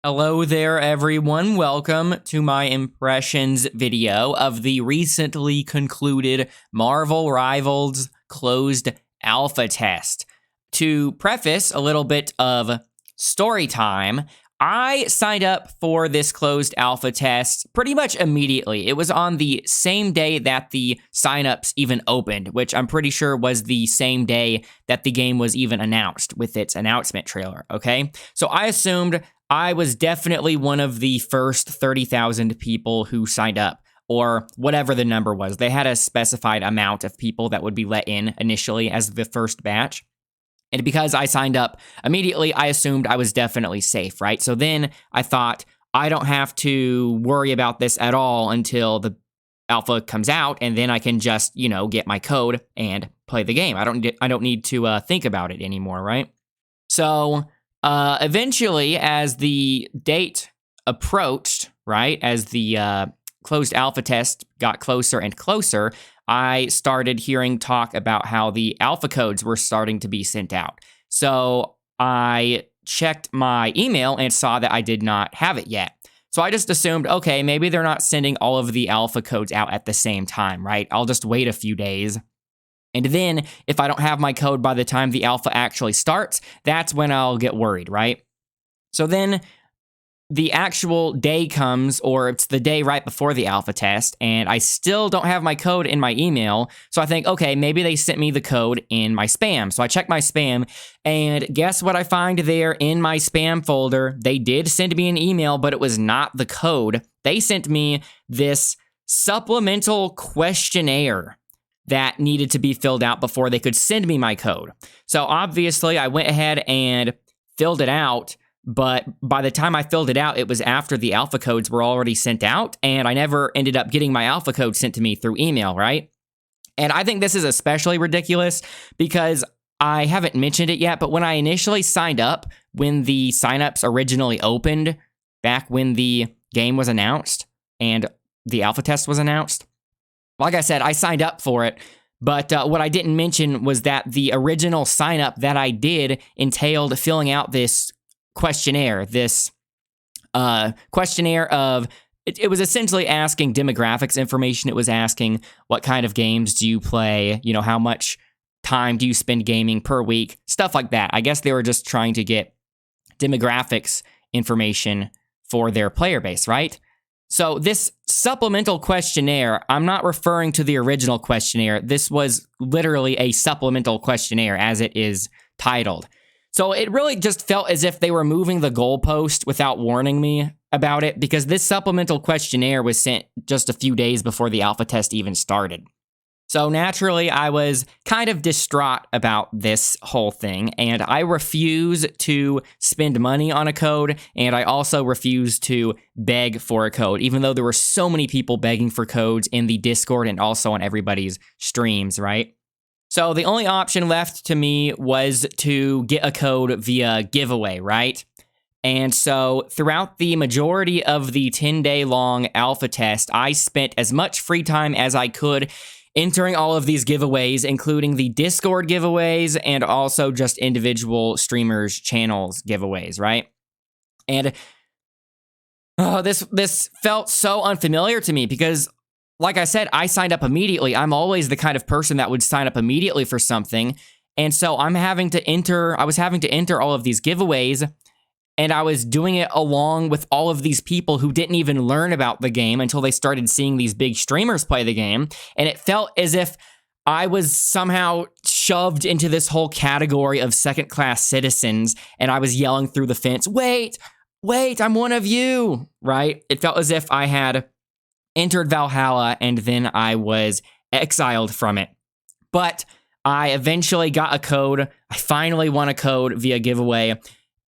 Hello there, everyone. Welcome to my impressions video of the recently concluded Marvel Rivals closed alpha test. To preface a little bit of story time, I signed up for this closed alpha test pretty much immediately. It was on the same day that the signups even opened, which I'm pretty sure was the same day that the game was even announced with its announcement trailer, okay? So I assumed I was definitely one of the first 30,000 people who signed up, or whatever the number was. They had a specified amount of people that would be let in initially as the first batch. And because I signed up immediately, I assumed I was definitely safe, right? So then I thought, I don't have to worry about this at all until the alpha comes out, and then I can just, get my code and play the game. I don't need to think about it anymore, right? So eventually, as the date approached, right, as the closed alpha test got closer and closer, I started hearing talk about how the alpha codes were starting to be sent out. So I checked my email and saw that I did not have it yet. So I just assumed, okay, maybe they're not sending all of the alpha codes out at the same time, right? I'll just wait a few days. And then if I don't have my code by the time the alpha actually starts, that's when I'll get worried, right? So then the actual day comes, or it's the day right before the alpha test, and I still don't have my code in my email. So I think, okay, maybe they sent me the code in my spam. So I check my spam, and guess what I find there in my spam folder? They did send me an email, but it was not the code. They sent me this supplemental questionnaire that needed to be filled out before they could send me my code. So obviously I went ahead and filled it out, but by the time I filled it out, it was after the alpha codes were already sent out, and I never ended up getting my alpha code sent to me through email, right? And I think this is especially ridiculous because I haven't mentioned it yet, but when I initially signed up, when the signups originally opened, back when the game was announced and the alpha test was announced, like I said, I signed up for it, but what I didn't mention was that the original sign up that I did entailed filling out this questionnaire, questionnaire of, it was essentially asking demographics information. It was asking what kind of games do you play, how much time do you spend gaming per week, stuff like that. I guess they were just trying to get demographics information for their player base, right? So this supplemental questionnaire, I'm not referring to the original questionnaire. This was literally a supplemental questionnaire as it is titled. So it really just felt as if they were moving the goalpost without warning me about it, because this supplemental questionnaire was sent just a few days before the alpha test even started. So naturally, I was kind of distraught about this whole thing, and I refuse to spend money on a code, and I also refuse to beg for a code, even though there were so many people begging for codes in the Discord and also on everybody's streams, right? So the only option left to me was to get a code via giveaway, right? And so throughout the majority of the 10-day long alpha test, I spent as much free time as I could entering all of these giveaways, including the Discord giveaways and also just individual streamers' channels giveaways, right? And this felt so unfamiliar to me because, like I said, I signed up immediately. I'm always the kind of person that would sign up immediately for something. And so I was having to enter all of these giveaways, and I was doing it along with all of these people who didn't even learn about the game until they started seeing these big streamers play the game. And it felt as if I was somehow shoved into this whole category of second-class citizens, and I was yelling through the fence, wait, I'm one of you, right? It felt as if I had entered Valhalla and then I was exiled from it. But I eventually got a code. I finally won a code via giveaway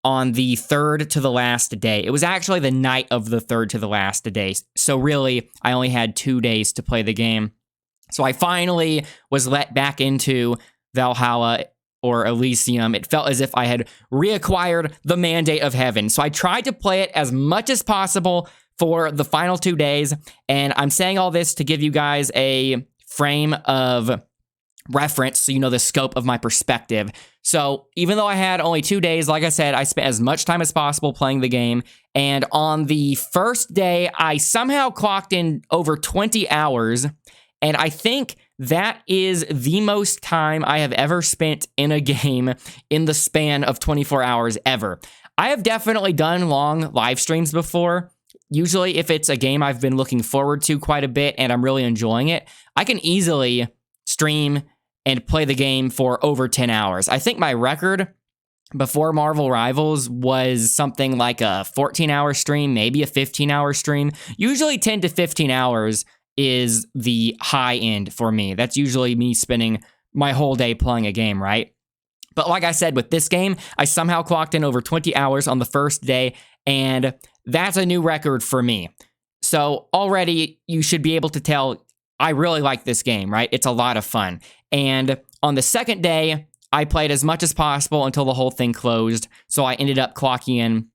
on the third to the last day. It was actually the night of the third to the last day. So really, I only had 2 days to play the game. So I finally was let back into Valhalla or Elysium. It felt as if I had reacquired the mandate of heaven. So I tried to play it as much as possible for the final 2 days. And I'm saying all this to give you guys a frame of reference so you know the scope of my perspective. So even though I had only 2 days, like I said, I spent as much time as possible playing the game. And on the first day, I somehow clocked in over 20 hours. And I think that is the most time I have ever spent in a game in the span of 24 hours ever. I have definitely done long live streams before. Usually if it's a game I've been looking forward to quite a bit and I'm really enjoying it, I can easily stream and play the game for over 10 hours. I think my record before Marvel Rivals was something like a 14-hour stream, maybe a 15-hour stream. Usually 10 to 15 hours is the high end for me. That's usually me spending my whole day playing a game, right? But like I said, with this game, I somehow clocked in over 20 hours on the first day, and that's a new record for me. So already you should be able to tell I really like this game, right? It's a lot of fun. And on the second day, I played as much as possible until the whole thing closed. So I ended up clocking in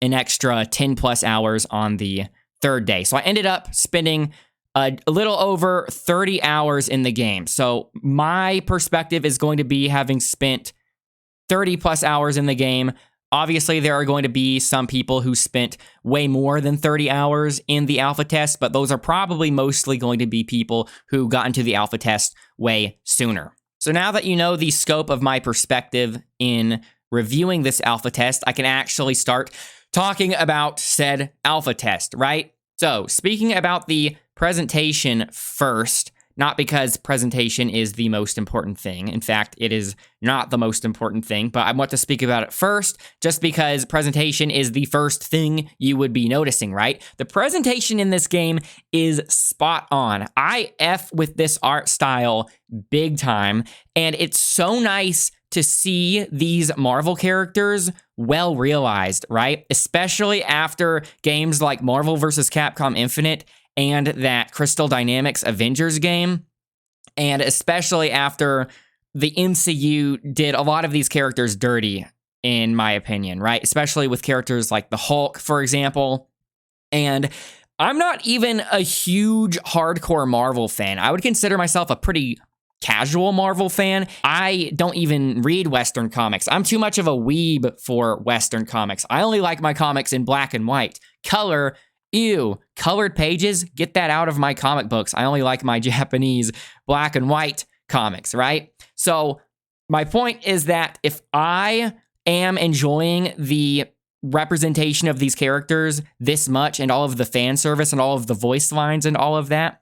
an extra 10 plus hours on the third day. So I ended up spending a little over 30 hours in the game. So my perspective is going to be having spent 30 plus hours in the game. Obviously, there are going to be some people who spent way more than 30 hours in the alpha test, but those are probably mostly going to be people who got into the alpha test way sooner. So now that you know the scope of my perspective in reviewing this alpha test, I can actually start talking about said alpha test, right? So speaking about the presentation first, not because presentation is the most important thing. In fact, it is not the most important thing, but I want to speak about it first just because presentation is the first thing you would be noticing, right? The presentation in this game is spot on. I F with this art style big time, and it's so nice to see these Marvel characters well realized, right? Especially after games like Marvel vs. Capcom Infinite and that Crystal Dynamics Avengers game, and especially after the MCU did a lot of these characters dirty, in my opinion, right? Especially with characters like the Hulk, for example. And I'm not even a huge hardcore Marvel fan. I would consider myself a pretty casual Marvel fan. I don't even read Western comics. I'm too much of a weeb for Western comics. I only like my comics in black and white. Color, ew, colored pages, get that out of my comic books. I only like my Japanese black and white comics, right? So my point is that if I am enjoying the representation of these characters this much and all of the fan service and all of the voice lines and all of that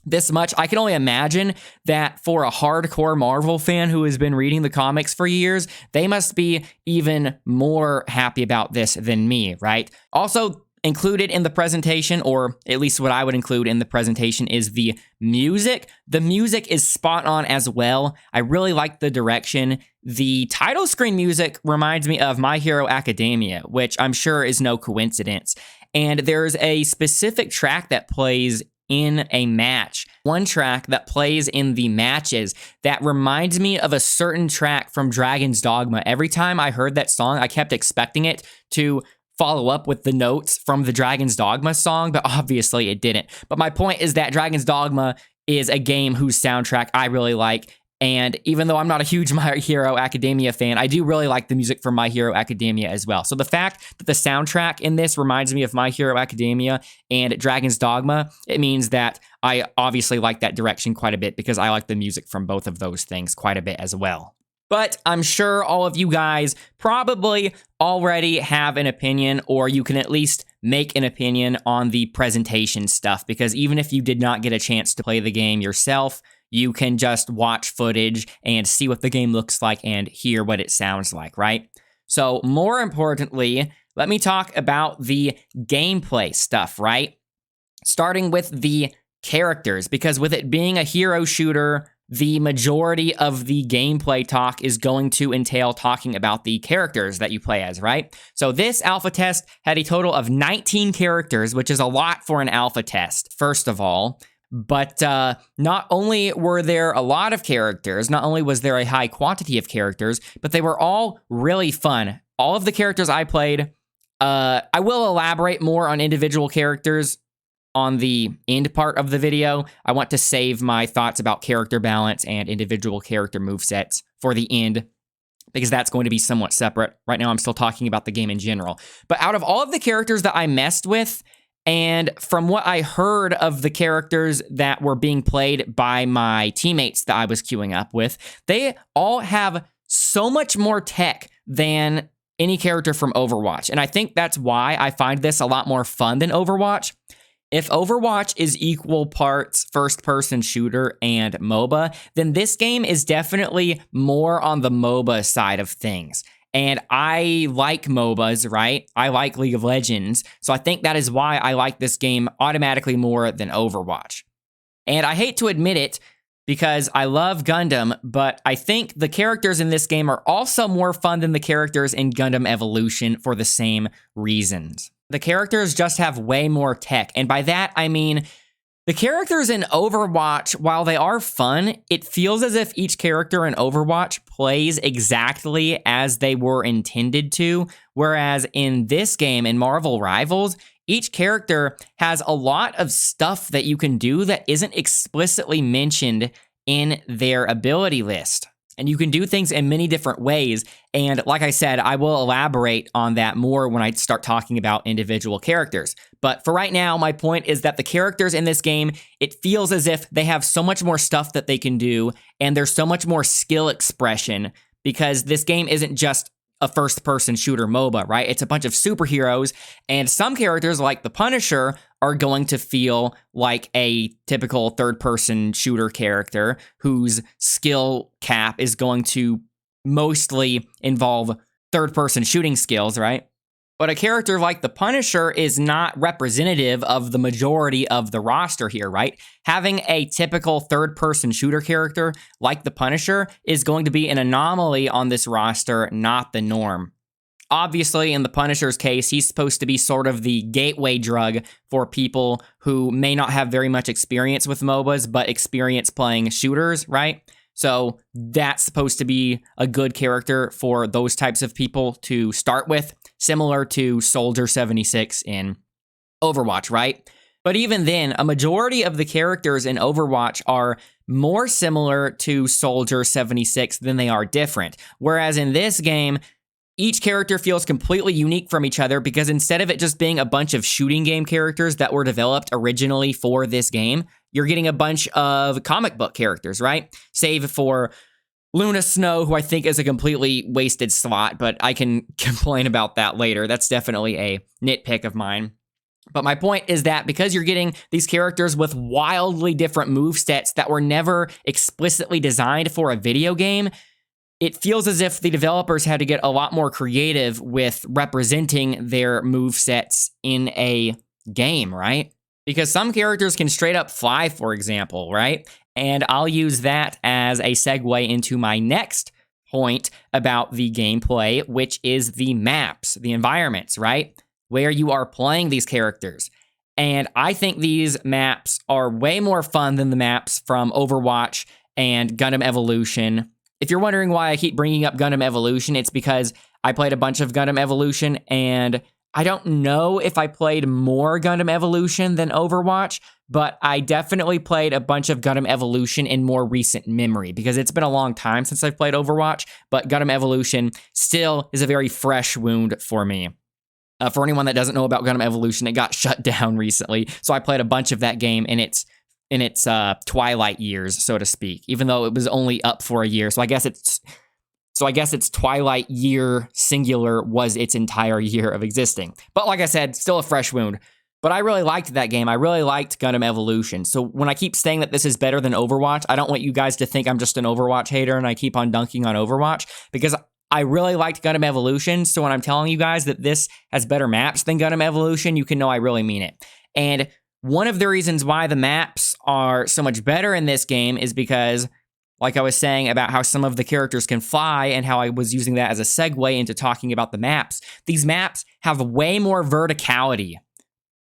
this much, I can only imagine that for a hardcore Marvel fan who has been reading the comics for years, they must be even more happy about this than me, right? Also, included in the presentation, or at least what I would include in the presentation, is the music. The music is spot on as well. I really like the direction. The title screen music reminds me of My Hero Academia, which I'm sure is no coincidence. And there's a specific track that plays in a match. One track that plays in the matches that reminds me of a certain track from Dragon's Dogma. Every time I heard that song, I kept expecting it to follow up with the notes from the Dragon's Dogma song, but obviously it didn't. But my point is that Dragon's Dogma is a game whose soundtrack I really like, and even though I'm not a huge My Hero Academia fan, I do really like the music from My Hero Academia as well. So the fact that the soundtrack in this reminds me of My Hero Academia and Dragon's Dogma, it means that I obviously like that direction quite a bit because I like the music from both of those things quite a bit as well. But I'm sure all of you guys probably already have an opinion, or you can at least make an opinion on the presentation stuff, because even if you did not get a chance to play the game yourself, you can just watch footage and see what the game looks like and hear what it sounds like, right? So more importantly, let me talk about the gameplay stuff, right? Starting with the characters, because with it being a hero shooter, the majority of the gameplay talk is going to entail talking about the characters that you play as, right? So this alpha test had a total of 19 characters, which is a lot for an alpha test, first of all. But not only were there a lot of characters, not only was there a high quantity of characters, but they were all really fun. All of the characters I played, I will elaborate more on individual characters on the end part of the video. I want to save my thoughts about character balance and individual character movesets for the end, because that's going to be somewhat separate. Right now, I'm still talking about the game in general. But out of all of the characters that I messed with, and from what I heard of the characters that were being played by my teammates that I was queuing up with, they all have so much more tech than any character from Overwatch. And I think that's why I find this a lot more fun than Overwatch. If Overwatch is equal parts first-person shooter and MOBA, then this game is definitely more on the MOBA side of things. And I like MOBAs, right? I like League of Legends. So I think that is why I like this game automatically more than Overwatch. And I hate to admit it, because I love Gundam, but I think the characters in this game are also more fun than the characters in Gundam Evolution for the same reasons. The characters just have way more tech, and by that I mean the characters in Overwatch, while they are fun, it feels as if each character in Overwatch plays exactly as they were intended to, whereas in this game, in Marvel Rivals, each character has a lot of stuff that you can do that isn't explicitly mentioned in their ability list. And you can do things in many different ways. And like I said, I will elaborate on that more when I start talking about individual characters. But for right now, my point is that the characters in this game, it feels as if they have so much more stuff that they can do, and there's so much more skill expression, because this game isn't just a first-person shooter MOBA, right? It's a bunch of superheroes, and some characters, like the Punisher, are going to feel like a typical third-person shooter character whose skill cap is going to mostly involve third-person shooting skills, right? But a character like the Punisher is not representative of the majority of the roster here, right? Having a typical third-person shooter character like the Punisher is going to be an anomaly on this roster, not the norm. Obviously, in the Punisher's case, he's supposed to be sort of the gateway drug for people who may not have very much experience with MOBAs, but experience playing shooters, right? So that's supposed to be a good character for those types of people to start with, similar to Soldier 76 in Overwatch, right? But even then, a majority of the characters in Overwatch are more similar to Soldier 76 than they are different. Whereas in this game, each character feels completely unique from each other, because instead of it just being a bunch of shooting game characters that were developed originally for this game, you're getting a bunch of comic book characters, right? Save for Luna Snow, who I think is a completely wasted slot, but I can complain about that later. That's definitely a nitpick of mine. But my point is that because you're getting these characters with wildly different movesets that were never explicitly designed for a video game, it feels as if the developers had to get a lot more creative with representing their movesets in a game, right? Because some characters can straight up fly, for example, right? And I'll use that as a segue into my next point about the gameplay, which is the maps, the environments, right? Where you are playing these characters. And I think these maps are way more fun than the maps from Overwatch and Gundam Evolution. If you're wondering why I keep bringing up Gundam Evolution, it's because I played a bunch of Gundam Evolution, and I don't know if I played more Gundam Evolution than Overwatch, but I definitely played a bunch of Gundam Evolution in more recent memory, because it's been a long time since I've played Overwatch, but Gundam Evolution still is a very fresh wound for me. For anyone that doesn't know about Gundam Evolution, it got shut down recently, so I played a bunch of that game in its twilight years, so to speak, even though it was only up for a year. So I guess its twilight year singular was its entire year of existing. But like I said, still a fresh wound. But I really liked that game. I really liked Gundam Evolution. So when I keep saying that this is better than Overwatch, I don't want you guys to think I'm just an Overwatch hater and I keep on dunking on Overwatch, because I really liked Gundam Evolution. So when I'm telling you guys that this has better maps than Gundam Evolution, you can know I really mean it. And one of the reasons why the maps are so much better in this game is because, like I was saying about how some of the characters can fly and how I was using that as a segue into talking about the maps, these maps have way more verticality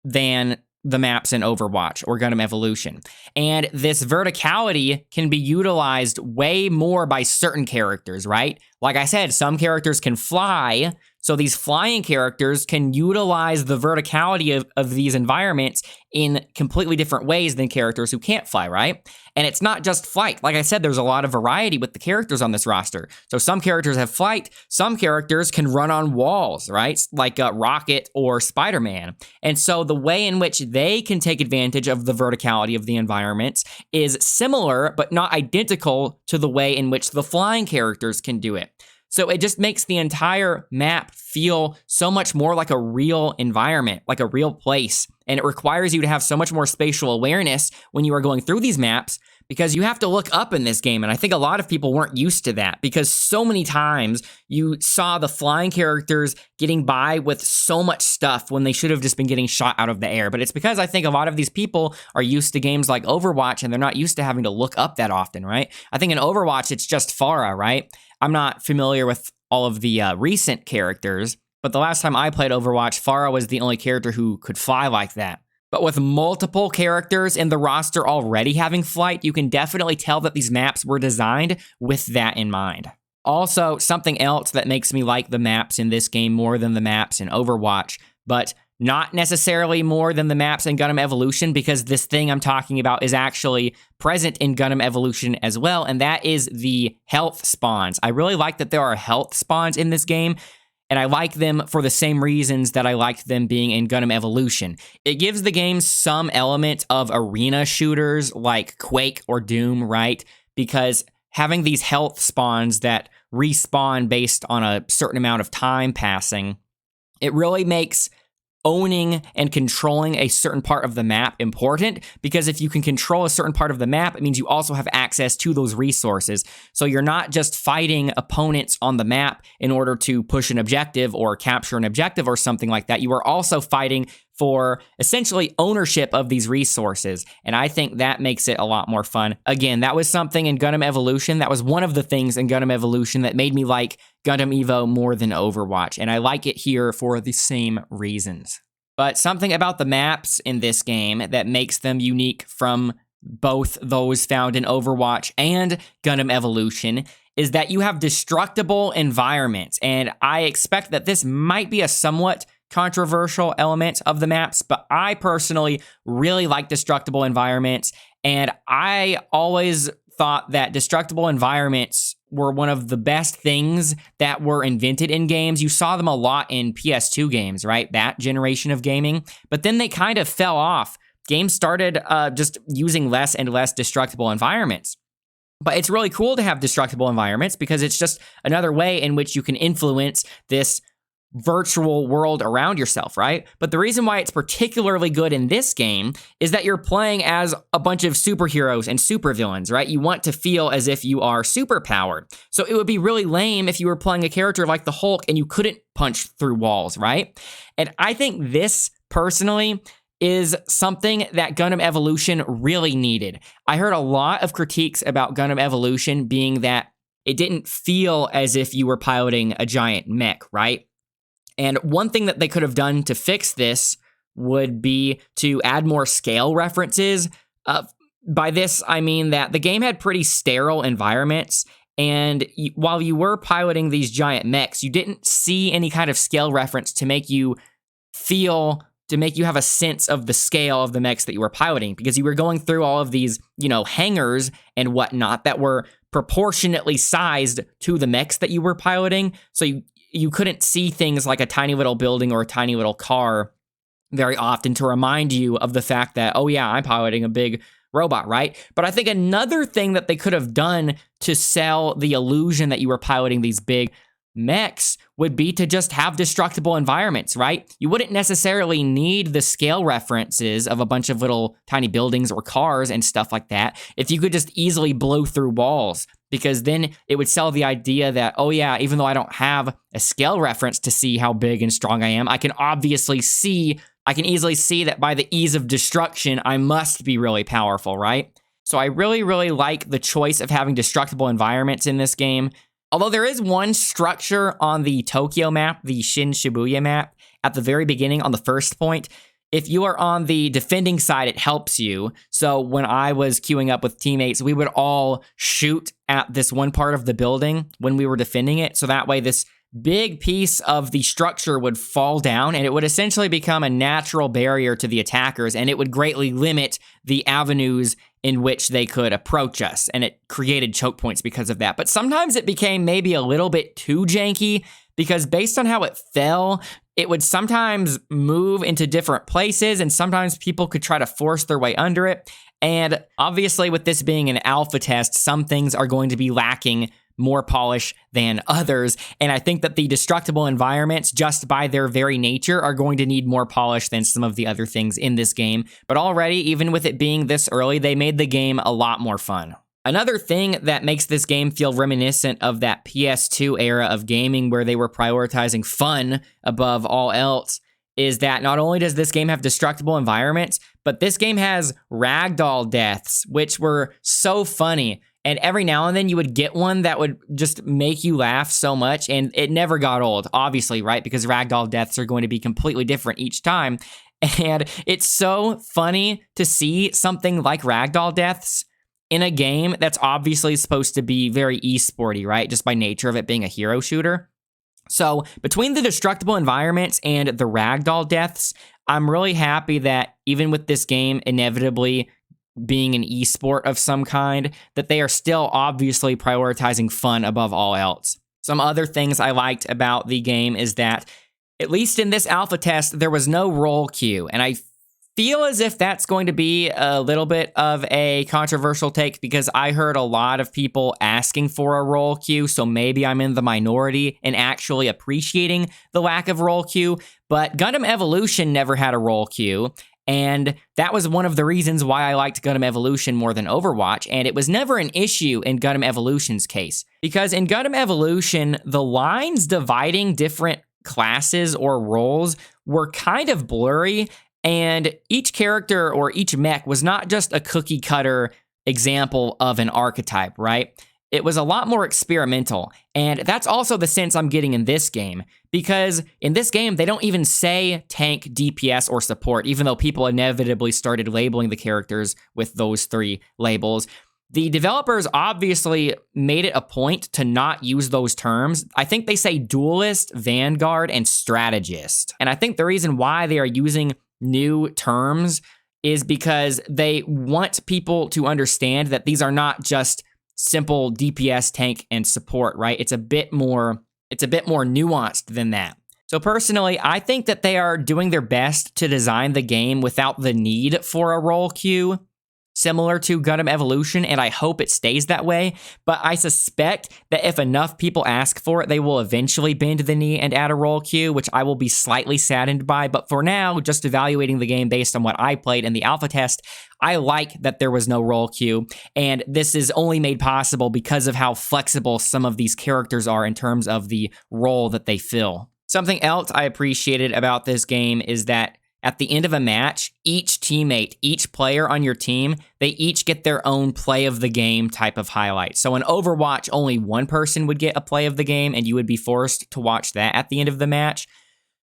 than the maps in Overwatch or Gundam Evolution. And this verticality can be utilized way more by certain characters, right? Like I said, some characters can fly, So these flying characters can utilize the verticality of these environments in completely different ways than characters who can't fly, right? And it's not just flight. Like I said, there's a lot of variety with the characters on this roster. So some characters have flight, some characters can run on walls, right? Like Rocket or Spiderman. And so the way in which they can take advantage of the verticality of the environments is similar, but not identical to the way in which the flying characters can do it. So it just makes the entire map feel so much more like a real environment, like a real place. And it requires you to have so much more spatial awareness when you are going through these maps, because you have to look up in this game. And I think a lot of people weren't used to that, because so many times you saw the flying characters getting by with so much stuff when they should have just been getting shot out of the air. But it's because I think a lot of these people are used to games like Overwatch, and they're not used to having to look up that often, right? I think in Overwatch, it's just Pharah, right? I'm not familiar with all of the recent characters, but the last time I played Overwatch, Pharah was the only character who could fly like that. But with multiple characters in the roster already having flight, you can definitely tell that these maps were designed with that in mind. Also, something else that makes me like the maps in this game more than the maps in Overwatch, but not necessarily more than the maps in Gundam Evolution, because this thing I'm talking about is actually present in Gundam Evolution as well, and that is the health spawns. I really like that there are health spawns in this game, and I like them for the same reasons that I liked them being in Gundam Evolution. It gives the game some element of arena shooters like Quake or Doom, right? Because having these health spawns that respawn based on a certain amount of time passing, it really makes owning and controlling a certain part of the map important, because if you can control a certain part of the map, it means you also have access to those resources. So you're not just fighting opponents on the map in order to push an objective or capture an objective or something like that. You are also fighting for essentially ownership of these resources. And I think that makes it a lot more fun. Again, that was something in Gundam Evolution. That was one of the things in Gundam Evolution that made me like Gundam Evo more than Overwatch. And I like it here for the same reasons. But something about the maps in this game that makes them unique from both those found in Overwatch and Gundam Evolution is that you have destructible environments. And I expect that this might be a somewhat controversial element of the maps, but I personally really like destructible environments, and I always thought that destructible environments were one of the best things that were invented in games. You saw them a lot in PS2 games, right? That generation of gaming, but then they kind of fell off. Games started just using less and less destructible environments. But it's really cool to have destructible environments because it's just another way in which you can influence this virtual world around yourself, right? But the reason why it's particularly good in this game is that you're playing as a bunch of superheroes and supervillains, right? You want to feel as if you are superpowered. So it would be really lame if you were playing a character like the Hulk and you couldn't punch through walls, right? And I think this, personally, is something that Gundam Evolution really needed. I heard a lot of critiques about Gundam Evolution being that it didn't feel as if you were piloting a giant mech, right? And one thing that they could have done to fix this would be to add more scale references. By this, I mean that the game had pretty sterile environments, and while you were piloting these giant mechs, you didn't see any kind of scale reference to make you have a sense of the scale of the mechs that you were piloting, because you were going through all of these, hangars and whatnot that were proportionately sized to the mechs that you were piloting. So you couldn't see things like a tiny little building or a tiny little car very often to remind you of the fact that, oh yeah, I'm piloting a big robot, right? But I think another thing that they could have done to sell the illusion that you were piloting these big mechs would be to just have destructible environments, right? You wouldn't necessarily need the scale references of a bunch of little tiny buildings or cars and stuff like that if you could just easily blow through walls, because then it would sell the idea that, oh yeah, even though I don't have a scale reference to see how big and strong I am, I can easily see that by the ease of destruction, I must be really powerful, right? So I really, really like the choice of having destructible environments in this game. Although there is one structure on the Tokyo map, the Shin Shibuya map, at the very beginning on the first point. If you are on the defending side, it helps you. So when I was queuing up with teammates, we would all shoot at this one part of the building when we were defending it. So that way this big piece of the structure would fall down, and it would essentially become a natural barrier to the attackers, and it would greatly limit the avenues in which they could approach us, and it created choke points because of that. But sometimes it became maybe a little bit too janky, because based on how it fell, it would sometimes move into different places, and sometimes people could try to force their way under it. And obviously, with this being an alpha test, some things are going to be lacking more polish than others. And I think that the destructible environments, just by their very nature, are going to need more polish than some of the other things in this game. But already, even with it being this early, they made the game a lot more fun. Another thing that makes this game feel reminiscent of that PS2 era of gaming where they were prioritizing fun above all else is that not only does this game have destructible environments, but this game has ragdoll deaths, which were so funny. And every now and then you would get one that would just make you laugh so much, and it never got old, obviously, right? Because ragdoll deaths are going to be completely different each time. And it's so funny to see something like ragdoll deaths in a game that's obviously supposed to be very esporty, right? Just by nature of it being a hero shooter. So between the destructible environments and the ragdoll deaths, I'm really happy that even with this game inevitably being an esport of some kind, that they are still obviously prioritizing fun above all else. Some other things I liked about the game is that, at least in this alpha test, there was no roll queue, and I feel as if that's going to be a little bit of a controversial take because I heard a lot of people asking for a roll queue, so maybe I'm in the minority in actually appreciating the lack of roll queue, but Gundam Evolution never had a roll queue, and that was one of the reasons why I liked Gundam Evolution more than Overwatch, and it was never an issue in Gundam Evolution's case, because in Gundam Evolution, the lines dividing different classes or roles were kind of blurry, and each character or each mech was not just a cookie cutter example of an archetype, right? It was a lot more experimental, and that's also the sense I'm getting in this game, because in this game, they don't even say tank, DPS, or support, even though people inevitably started labeling the characters with those three labels. The developers obviously made it a point to not use those terms. I think they say duelist, vanguard, and strategist. And I think the reason why they are using new terms is because they want people to understand that these are not just simple DPS, tank, and support, right? It's a bit more nuanced than that. So personally, I think that they are doing their best to design the game without the need for a roll queue, similar to Gundam Evolution, and I hope it stays that way, but I suspect that if enough people ask for it, they will eventually bend the knee and add a roll queue, which I will be slightly saddened by, but for now, just evaluating the game based on what I played in the alpha test, I like that there was no roll queue, and this is only made possible because of how flexible some of these characters are in terms of the role that they fill. Something else I appreciated about this game is that at the end of a match, each teammate, each player on your team, they each get their own play of the game type of highlight. So in Overwatch, only one person would get a play of the game, and you would be forced to watch that at the end of the match.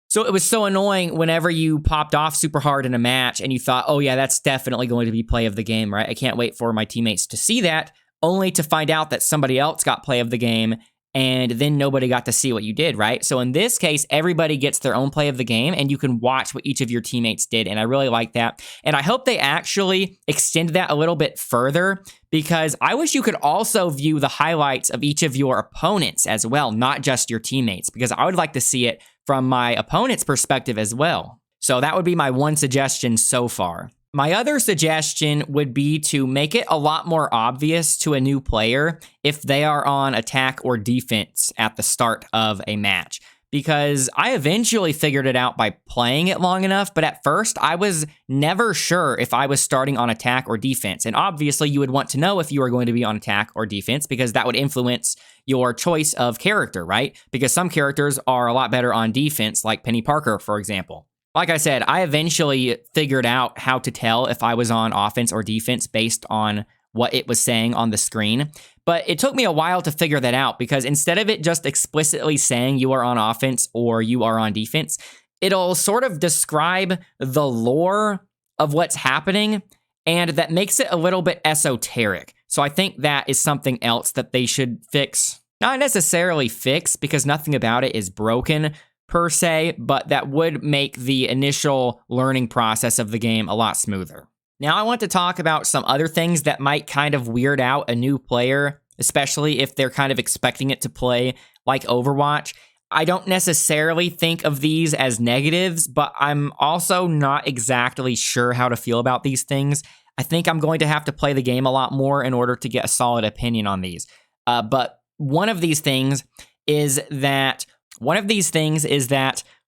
So it was so annoying whenever you popped off super hard in a match and you thought, oh yeah, that's definitely going to be play of the game, right? I can't wait for my teammates to see that, only to find out that somebody else got play of the game, and then nobody got to see what you did, right? So in this case, everybody gets their own play of the game, and you can watch what each of your teammates did, and I really like that. And I hope they actually extend that a little bit further, because I wish you could also view the highlights of each of your opponents as well, not just your teammates, because I would like to see it from my opponent's perspective as well. So that would be my one suggestion so far. My other suggestion would be to make it a lot more obvious to a new player if they are on attack or defense at the start of a match. Because I eventually figured it out by playing it long enough, but at first I was never sure if I was starting on attack or defense. And obviously you would want to know if you are going to be on attack or defense, because that would influence your choice of character, right? Because some characters are a lot better on defense, like Peni Parker, for example. Like I said, I eventually figured out how to tell if I was on offense or defense based on what it was saying on the screen. But it took me a while to figure that out, because instead of it just explicitly saying you are on offense or you are on defense, it'll sort of describe the lore of what's happening, and that makes it a little bit esoteric. So I think that is something else that they should fix. Not necessarily fix, because nothing about it is broken per se, but that would make the initial learning process of the game a lot smoother. Now I want to talk about some other things that might kind of weird out a new player, especially if they're kind of expecting it to play like Overwatch. I don't necessarily think of these as negatives, but I'm also not exactly sure how to feel about these things. I think I'm going to have to play the game a lot more in order to get a solid opinion on these. But one of these things is that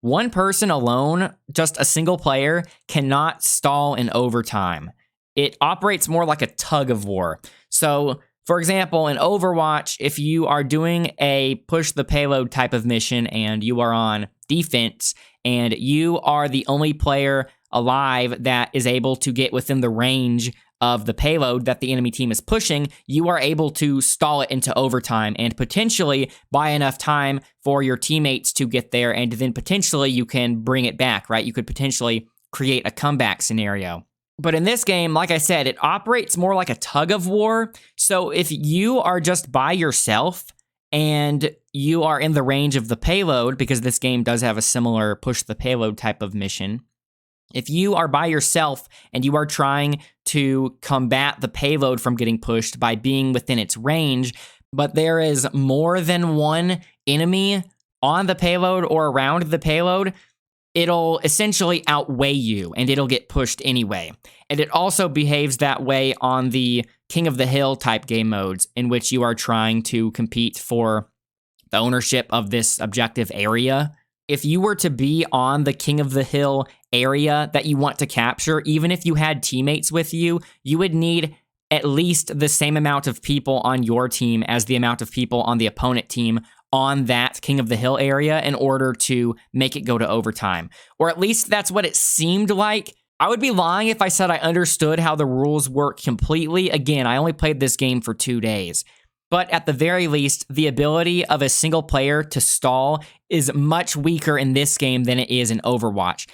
one person alone, just a single player, cannot stall in overtime. It operates more like a tug of war. So, for example, in Overwatch, if you are doing a push the payload type of mission and you are on defense and you are the only player alive that is able to get within the range of the payload that the enemy team is pushing, you are able to stall it into overtime and potentially buy enough time for your teammates to get there, and then potentially you can bring it back, right? You could potentially create a comeback scenario. But in this game, like I said, it operates more like a tug of war. So if you are just by yourself and you are in the range of the payload, because this game does have a similar push the payload type of mission, if you are by yourself and you are trying to combat the payload from getting pushed by being within its range, but there is more than one enemy on the payload or around the payload, it'll essentially outweigh you and it'll get pushed anyway. And it also behaves that way on the King of the Hill type game modes, in which you are trying to compete for the ownership of this objective area. If you were to be on the King of the Hill area that you want to capture, even if you had teammates with you, you would need at least the same amount of people on your team as the amount of people on the opponent team on that King of the Hill area in order to make it go to overtime. Or at least that's what it seemed like. I would be lying if I said I understood how the rules work completely. Again, I only played this game for 2 days. But at the very least, the ability of a single player to stall is much weaker in this game than it is in Overwatch.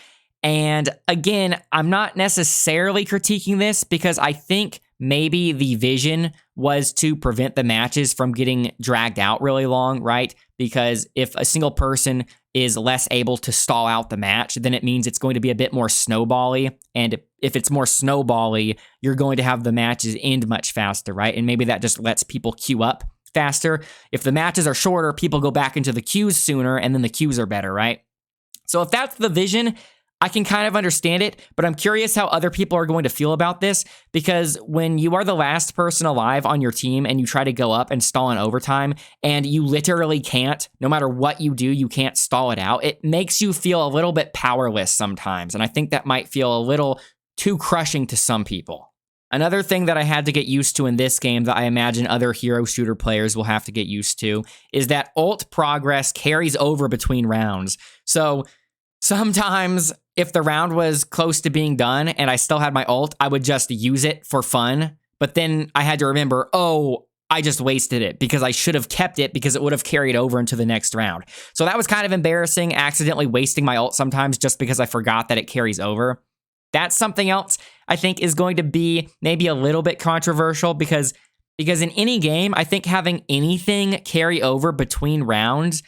And again, I'm not necessarily critiquing this because I think maybe the vision was to prevent the matches from getting dragged out really long, right? Because if a single person is less able to stall out the match, then it means it's going to be a bit more snowbally. And if it's more snowbally, you're going to have the matches end much faster, right? And maybe that just lets people queue up faster. If the matches are shorter, people go back into the queues sooner, and then the queues are better, right? So if that's the vision, I can kind of understand it, but I'm curious how other people are going to feel about this, because when you are the last person alive on your team and you try to go up and stall in overtime and you literally can't, no matter what you do, you can't stall it out, it makes you feel a little bit powerless sometimes, and I think that might feel a little too crushing to some people. Another thing that I had to get used to in this game that I imagine other hero shooter players will have to get used to is that ult progress carries over between rounds. So sometimes if the round was close to being done and I still had my ult, I would just use it for fun. But then I had to remember, oh, I just wasted it because I should have kept it because it would have carried over into the next round. So that was kind of embarrassing, accidentally wasting my ult sometimes just because I forgot that it carries over. That's something else I think is going to be maybe a little bit controversial because in any game, I think having anything carry over between rounds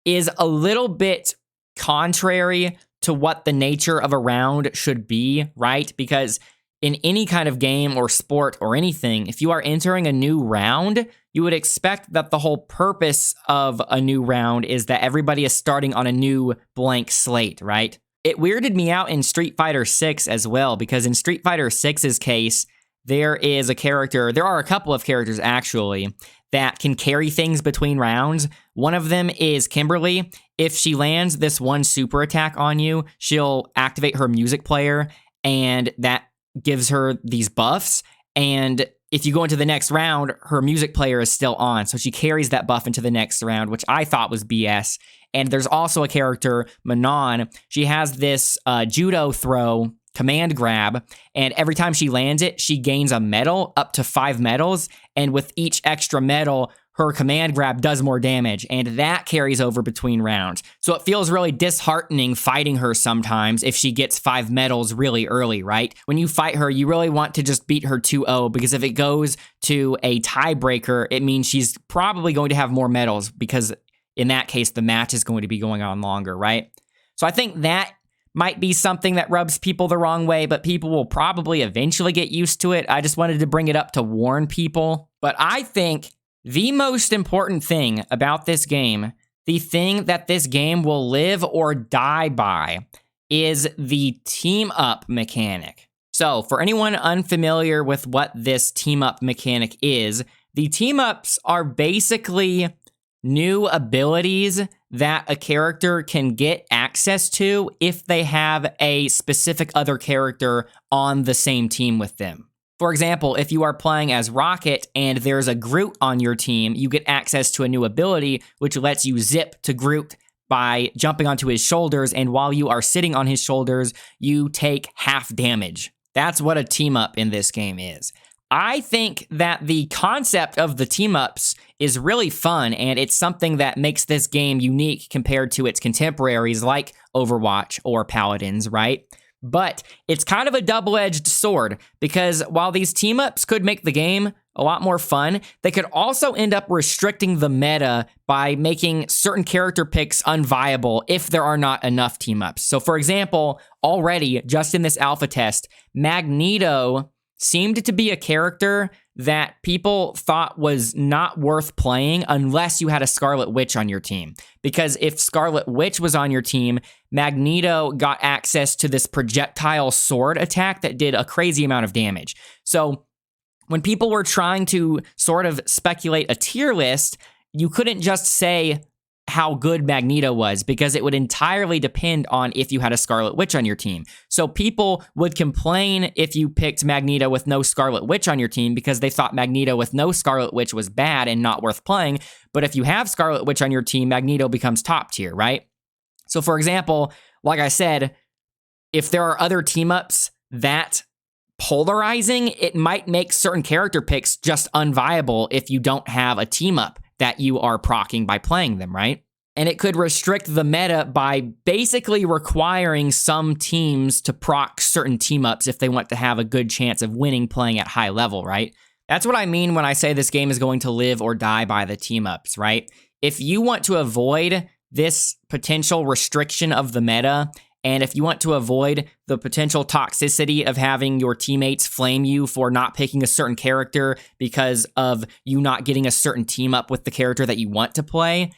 is a little bit contrary to what the nature of a round should be, right? Because in any kind of game or sport or anything, if you are entering a new round, you would expect that the whole purpose of a new round is that everybody is starting on a new blank slate, right? It weirded me out in Street Fighter 6 as well, because in Street Fighter 6's case, there are a couple of characters actually that can carry things between rounds. One of them is Kimberly. If she lands this one super attack on you, she'll activate her music player, and that gives her these buffs. And if you go into the next round, her music player is still on, so she carries that buff into the next round, which I thought was BS. And there's also a character, Manon. She has this judo throw command grab, and every time she lands it, she gains a medal, up to 5 medals, and with each extra medal, her command grab does more damage, and that carries over between rounds. So it feels really disheartening fighting her sometimes if she gets 5 medals really early, right? When you fight her, you really want to just beat her 2-0, because if it goes to a tiebreaker, it means she's probably going to have more medals, because in that case, the match is going to be going on longer, right? So I think that might be something that rubs people the wrong way, but people will probably eventually get used to it. I just wanted to bring it up to warn people. But I think the most important thing about this game, the thing that this game will live or die by, is the team up mechanic. So for anyone unfamiliar with what this team up mechanic is, the team ups are basically new abilities that a character can get access to if they have a specific other character on the same team with them. For example, if you are playing as Rocket and there's a Groot on your team, you get access to a new ability which lets you zip to Groot by jumping onto his shoulders, and while you are sitting on his shoulders, you take half damage. That's what a team up in this game is. I think that the concept of the team-ups is really fun, and it's something that makes this game unique compared to its contemporaries like Overwatch or Paladins, right? But it's kind of a double-edged sword, because while these team-ups could make the game a lot more fun, they could also end up restricting the meta by making certain character picks unviable if there are not enough team-ups. So for example, already, just in this alpha test, Magneto seemed to be a character that people thought was not worth playing unless you had a Scarlet Witch on your team. Because if Scarlet Witch was on your team, Magneto got access to this projectile sword attack that did a crazy amount of damage. So when people were trying to sort of speculate a tier list, you couldn't just say how good Magneto was, because it would entirely depend on if you had a Scarlet Witch on your team. So people would complain if you picked Magneto with no Scarlet Witch on your team, because they thought Magneto with no Scarlet Witch was bad and not worth playing. But if you have Scarlet Witch on your team, Magneto becomes top tier, right? So for example, like I said, if there are other team-ups that polarizing, it might make certain character picks just unviable if you don't have a team-up that you are proccing by playing them, right? And it could restrict the meta by basically requiring some teams to proc certain team-ups if they want to have a good chance of winning playing at high level, right? That's what I mean when I say this game is going to live or die by the team-ups, right? If you want to avoid this potential restriction of the meta, and if you want to avoid the potential toxicity of having your teammates flame you for not picking a certain character because of you not getting a certain team up with the character that you want to play,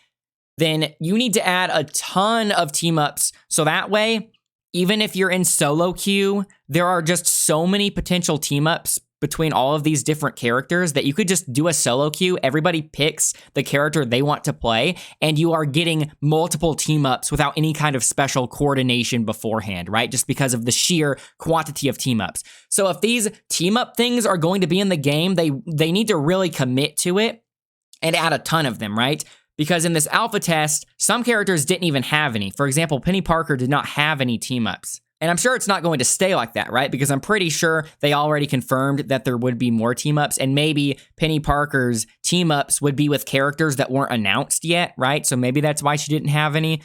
then you need to add a ton of team ups. So that way, even if you're in solo queue, there are just so many potential team ups between all of these different characters that you could just do a solo queue. Everybody picks the character they want to play, and you are getting multiple team ups without any kind of special coordination beforehand, right? Just because of the sheer quantity of team ups. So if these team up things are going to be in the game, they need to really commit to it and add a ton of them, right? Because in this alpha test, some characters didn't even have any. For example, Peni Parker did not have any team ups. And I'm sure it's not going to stay like that, right? Because I'm pretty sure they already confirmed that there would be more team-ups, and maybe Peni Parker's team-ups would be with characters that weren't announced yet, right? So maybe that's why she didn't have any.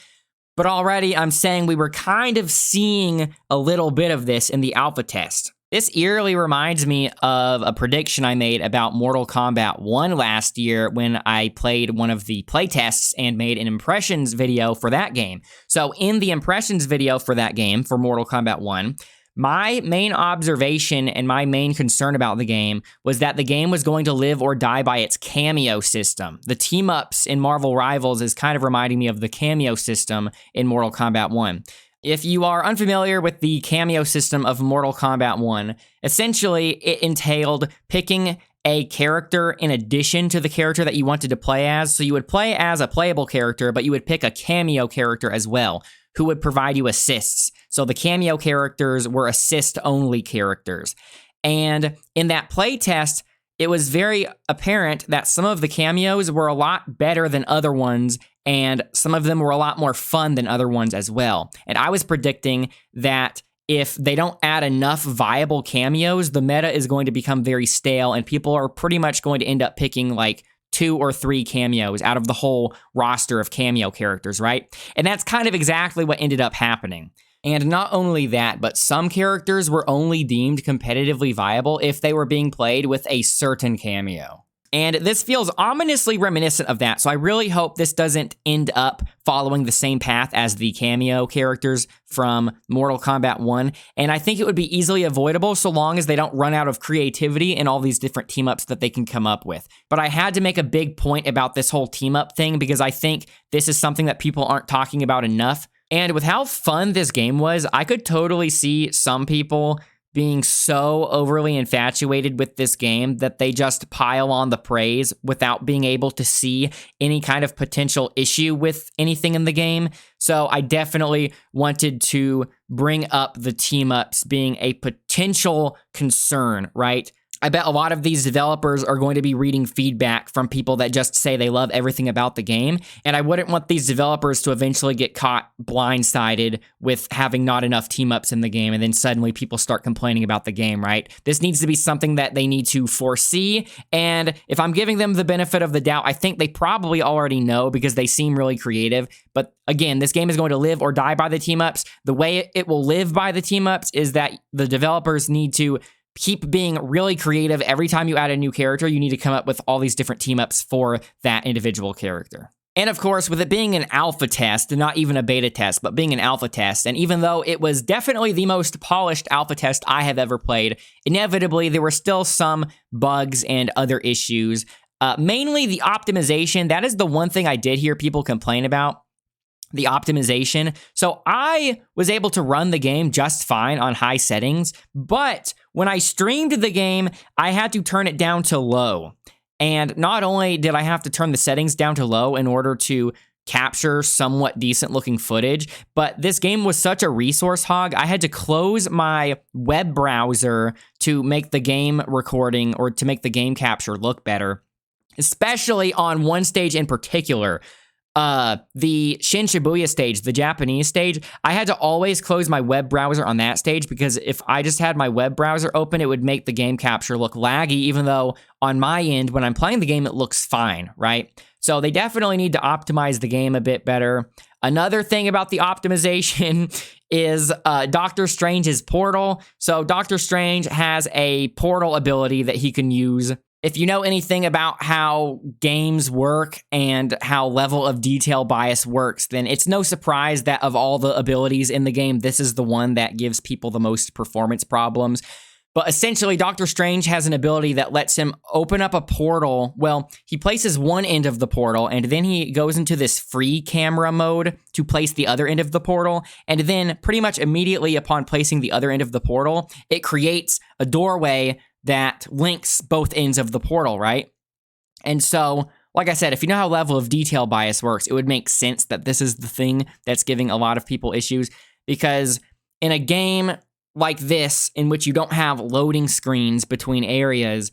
But already I'm saying we were kind of seeing a little bit of this in the alpha test. This eerily reminds me of a prediction I made about Mortal Kombat 1 last year when I played one of the playtests and made an impressions video for that game. So in the impressions video for that game, for Mortal Kombat 1, my main observation and my main concern about the game was that the game was going to live or die by its cameo system. The team-ups in Marvel Rivals is kind of reminding me of the cameo system in Mortal Kombat 1. If you are unfamiliar with the cameo system of Mortal Kombat 1, essentially it entailed picking a character in addition to the character that you wanted to play as. So you would play as a playable character, but you would pick a cameo character as well, who would provide you assists. So the cameo characters were assist-only characters. And in that playtest, it was very apparent that some of the cameos were a lot better than other ones, and some of them were a lot more fun than other ones as well. And I was predicting that if they don't add enough viable cameos, the meta is going to become very stale, and people are pretty much going to end up picking like 2 or 3 cameos out of the whole roster of cameo characters, right? And that's kind of exactly what ended up happening. And not only that, but some characters were only deemed competitively viable if they were being played with a certain cameo. And this feels ominously reminiscent of that, so I really hope this doesn't end up following the same path as the cameo characters from Mortal Kombat 1, and I think it would be easily avoidable so long as they don't run out of creativity and all these different team-ups that they can come up with. But I had to make a big point about this whole team-up thing because I think this is something that people aren't talking about enough, and with how fun this game was, I could totally see some people being so overly infatuated with this game that they just pile on the praise without being able to see any kind of potential issue with anything in the game. So I definitely wanted to bring up the team-ups being a potential concern, right? I bet a lot of these developers are going to be reading feedback from people that just say they love everything about the game, and I wouldn't want these developers to eventually get caught blindsided with having not enough team-ups in the game, and then suddenly people start complaining about the game, right? This needs to be something that they need to foresee, and if I'm giving them the benefit of the doubt, I think they probably already know because they seem really creative, but again, this game is going to live or die by the team-ups. The way it will live by the team-ups is that the developers need to keep being really creative. Every time you add a new character, you need to come up with all these different team-ups for that individual character. And of course, with it being an alpha test, not even a beta test, but being an alpha test, and even though it was definitely the most polished alpha test I have ever played, inevitably there were still some bugs and other issues. Mainly the optimization. That is the one thing I did hear people complain about. The optimization. So I was able to run the game just fine on high settings, but when I streamed the game, I had to turn it down to low. And not only did I have to turn the settings down to low in order to capture somewhat decent looking footage, but this game was such a resource hog, I had to close my web browser to make the game recording or to make the game capture look better, especially on one stage in particular. The Shin Shibuya stage, the Japanese stage, I had to always close my web browser on that stage because if I just had my web browser open, it would make the game capture look laggy, even though on my end, when I'm playing the game, it looks fine, right? So they definitely need to optimize the game a bit better. Another thing about the optimization is Doctor Strange's portal. So Doctor Strange has a portal ability that he can use. If you know anything about how games work and how level of detail bias works, then it's no surprise that of all the abilities in the game, this is the one that gives people the most performance problems. But essentially, Doctor Strange has an ability that lets him open up a portal. Well, he places one end of the portal, and then he goes into this free camera mode to place the other end of the portal. And then pretty much immediately upon placing the other end of the portal, it creates a doorway that links both ends of the portal, right? And so, like I said, if you know how level of detail bias works, it would make sense that this is the thing that's giving a lot of people issues, because in a game like this, in which you don't have loading screens between areas,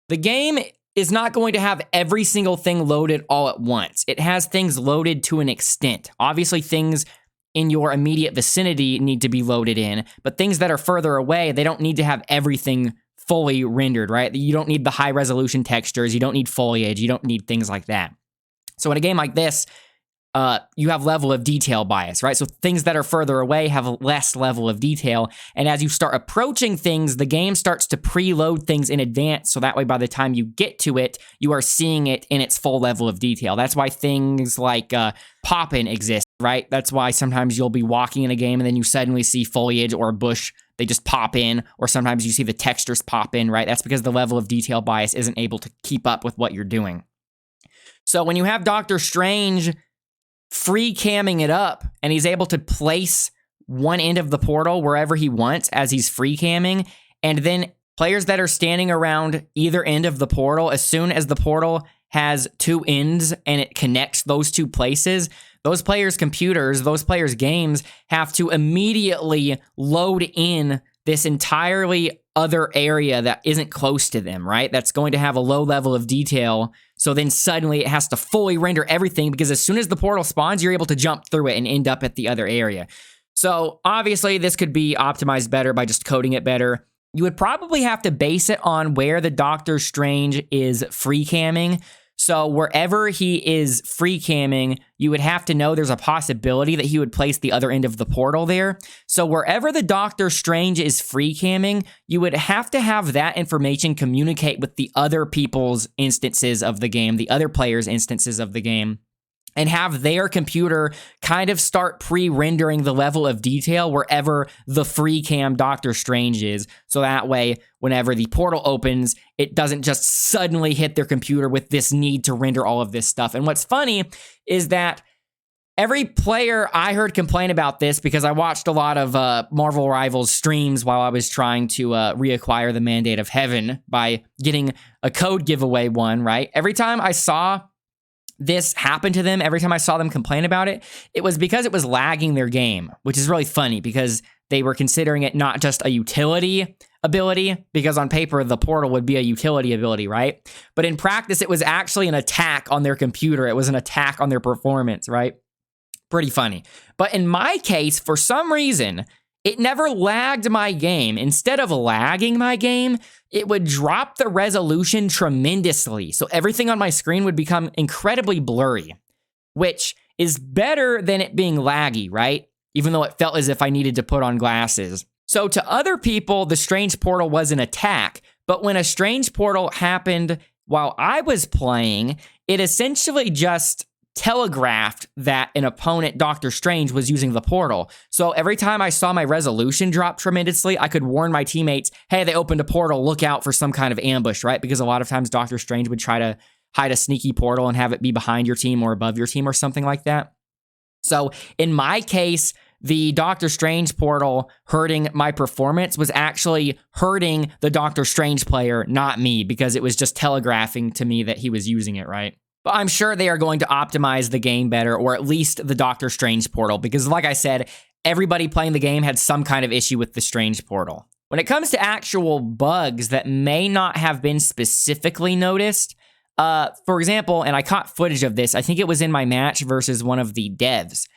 the game is not going to have every single thing loaded all at once. It has things loaded to an extent. Obviously, things in your immediate vicinity need to be loaded in, but things that are further away, they don't need to have everything fully rendered, right? You don't need the high resolution textures, you don't need foliage, you don't need things like that. So in a game like this, you have level of detail bias, right? So things that are further away have less level of detail, and as you start approaching things, the game starts to preload things in advance, so that way by the time you get to it, you are seeing it in its full level of detail. That's why things like pop-in exist, right? That's why sometimes you'll be walking in a game and then you suddenly see foliage or a bush, they just pop in, or sometimes you see the textures pop in, right? That's because the level of detail bias isn't able to keep up with what you're doing. So when you have Doctor Strange free camming it up, and he's able to place one end of the portal wherever he wants as he's free camming, and then players that are standing around either end of the portal, as soon as the portal has two ends and it connects those two places, those players' computers, those players' games have to immediately load in this entirely other area that isn't close to them, right? That's going to have a low level of detail. So then suddenly it has to fully render everything, because as soon as the portal spawns, you're able to jump through it and end up at the other area. So obviously this could be optimized better by just coding it better. You would probably have to base it on where the Doctor Strange is free camming. So wherever he is free camming, you would have to know there's a possibility that he would place the other end of the portal there. So wherever the Doctor Strange is free camming, you would have to have that information communicate with the other people's instances of the game, the other players' instances of the game, and have their computer kind of start pre-rendering the level of detail wherever the free cam Doctor Strange is. So that way, whenever the portal opens, it doesn't just suddenly hit their computer with this need to render all of this stuff. And what's funny is that every player I heard complain about this, because I watched a lot of Marvel Rivals streams while I was trying to reacquire the Mandate of Heaven by getting a code giveaway one, right? Every time I saw this happened to them, every time I saw them complain about it, it was because it was lagging their game, which is really funny because they were considering it not just a utility ability, because on paper, the portal would be a utility ability, right? But in practice, it was actually an attack on their computer. It was an attack on their performance, right? Pretty funny. But in my case, for some reason, it never lagged my game. Instead of lagging my game, it would drop the resolution tremendously. So everything on my screen would become incredibly blurry, which is better than it being laggy, right? Even though it felt as if I needed to put on glasses. So to other people, the Strange Portal was an attack. But when a Strange Portal happened while I was playing, it essentially just telegraphed that an opponent, Doctor Strange, was using the portal. So every time I saw my resolution drop tremendously, I could warn my teammates, hey, they opened a portal, look out for some kind of ambush, right? Because a lot of times Doctor Strange would try to hide a sneaky portal and have it be behind your team or above your team or something like that. So in my case, the Doctor Strange portal hurting my performance was actually hurting the Doctor Strange player, not me, because it was just telegraphing to me that he was using it, right? But I'm sure they are going to optimize the game better, or at least the Doctor Strange portal, because like I said, everybody playing the game had some kind of issue with the Strange portal. When it comes to actual bugs that may not have been specifically noticed, for example, and I caught footage of this, I think it was in my match versus one of the devs.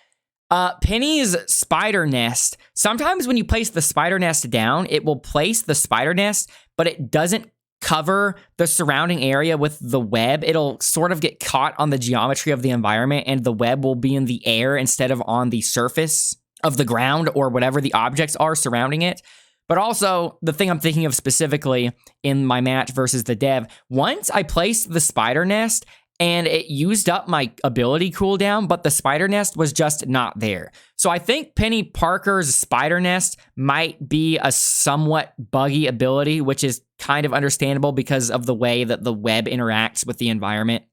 Penny's spider nest, sometimes when you place the spider nest down, it will place the spider nest, but it doesn't cover the surrounding area with the web. It'll sort of get caught on the geometry of the environment, and the web will be in the air instead of on the surface of the ground or whatever the objects are surrounding it. But also, the thing I'm thinking of specifically in my match versus the dev, once I placed the spider nest and it used up my ability cooldown, but the spider nest was just not there. So I think Peni Parker's spider nest might be a somewhat buggy ability, which is kind of understandable because of the way that the web interacts with the environment.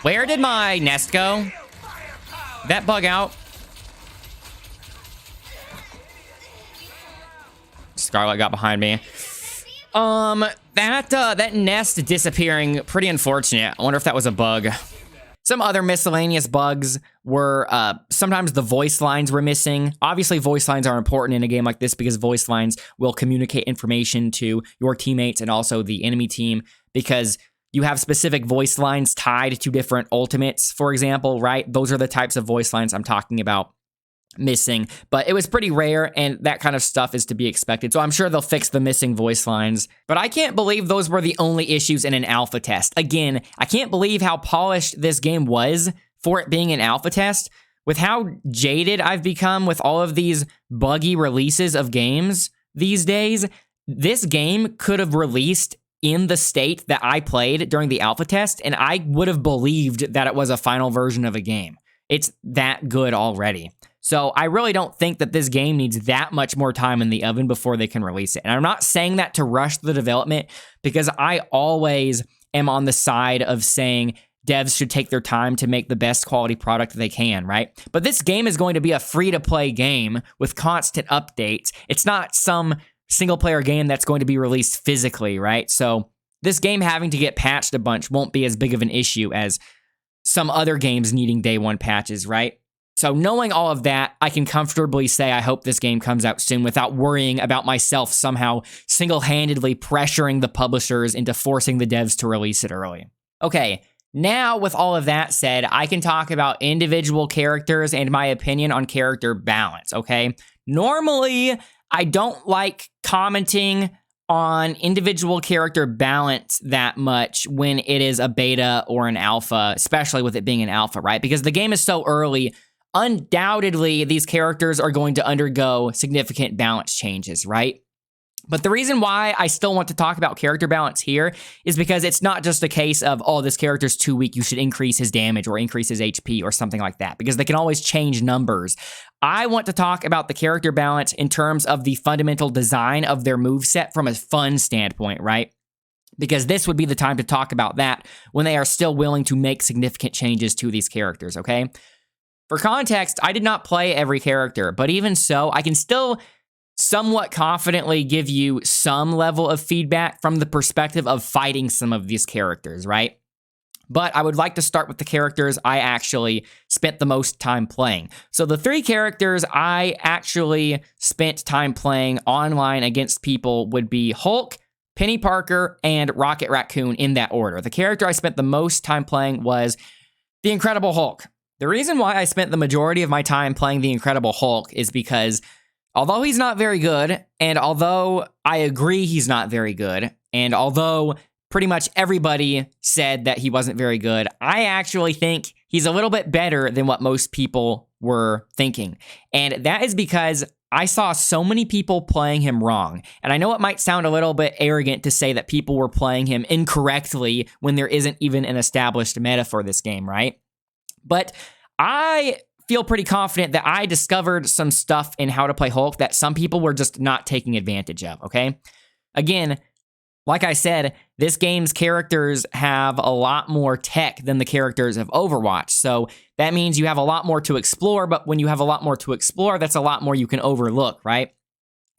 Where did my nest go? Did that bug out? Scarlet got behind me. That nest disappearing, pretty unfortunate. I wonder if that was a bug. Some other miscellaneous bugs were, sometimes the voice lines were missing. Obviously, voice lines are important in a game like this because voice lines will communicate information to your teammates and also the enemy team, because you have specific voice lines tied to different ultimates, for example, right? Those are the types of voice lines I'm talking about missing, but it was pretty rare, and that kind of stuff is to be expected. So I'm sure they'll fix the missing voice lines, but I can't believe those were the only issues in an alpha test. Again, I can't believe how polished this game was for it being an alpha test. With how jaded I've become with all of these buggy releases of games these days, this game could have released in the state that I played during the alpha test, and I would have believed that it was a final version of a game. It's that good already. So I really don't think that this game needs that much more time in the oven before they can release it. And I'm not saying that to rush the development, because I always am on the side of saying devs should take their time to make the best quality product they can, right? But this game is going to be a free-to-play game with constant updates. It's not some single-player game that's going to be released physically, right? So this game having to get patched a bunch won't be as big of an issue as some other games needing day one patches, right? So knowing all of that, I can comfortably say I hope this game comes out soon without worrying about myself somehow single-handedly pressuring the publishers into forcing the devs to release it early. Okay, now with all of that said, I can talk about individual characters and my opinion on character balance, okay? Normally, I don't like commenting on individual character balance that much when it is a beta or an alpha, especially with it being an alpha, right? Because the game is so early, undoubtedly these characters are going to undergo significant balance changes, right? But the reason why I still want to talk about character balance here is because it's not just a case of, oh, this character's too weak, you should increase his damage or increase his HP or something like that, because they can always change numbers. I want to talk about the character balance in terms of the fundamental design of their moveset from a fun standpoint, right? Because this would be the time to talk about that when they are still willing to make significant changes to these characters, okay? For context, I did not play every character, but even so, I can still somewhat confidently give you some level of feedback from the perspective of fighting some of these characters, right? But I would like to start with the characters I actually spent the most time playing. So the 3 characters I actually spent time playing online against people would be Hulk, Peni Parker, and Rocket Raccoon in that order. The character I spent the most time playing was the Incredible Hulk. The reason why I spent the majority of my time playing the Incredible Hulk is because although he's not very good, and although I agree he's not very good, and although pretty much everybody said that he wasn't very good, I actually think he's a little bit better than what most people were thinking. And that is because I saw so many people playing him wrong. And I know it might sound a little bit arrogant to say that people were playing him incorrectly when there isn't even an established meta for this game, right? But I feel pretty confident that I discovered some stuff in how to play Hulk that some people were just not taking advantage of, okay? Again, like I said, this game's characters have a lot more tech than the characters of Overwatch, so that means you have a lot more to explore, but when you have a lot more to explore, that's a lot more you can overlook, right?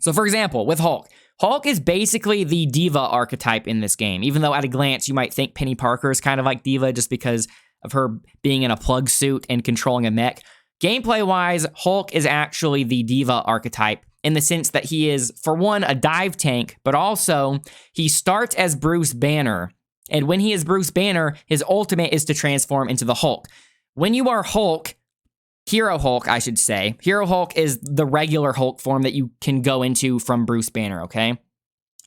So for example, with Hulk, Hulk is basically the diva archetype in this game, even though at a glance you might think Peni Parker is kind of like diva just because of her being in a plug suit and controlling a mech. Gameplay-wise, Hulk is actually the diva archetype in the sense that he is, for one, a dive tank, but also he starts as Bruce Banner, and when he is Bruce Banner, his ultimate is to transform into the Hulk. When you are Hulk, Hero Hulk, I should say, Hero Hulk is the regular Hulk form that you can go into from Bruce Banner, okay?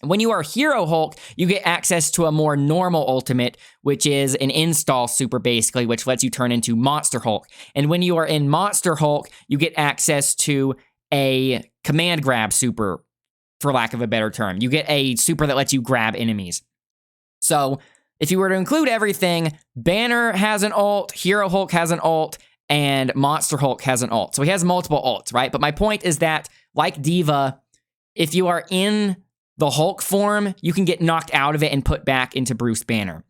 When you are Hero Hulk, you get access to a more normal ultimate, which is an install super basically, which lets you turn into Monster Hulk. And when you are in Monster Hulk, you get access to a command grab super, for lack of a better term. You get a super that lets you grab enemies. So if you were to include everything, Banner has an ult, Hero Hulk has an ult, and Monster Hulk has an ult. So he has multiple ults, right? But my point is that, like Diva, if you are in the Hulk form, you can get knocked out of it and put back into Bruce Banner.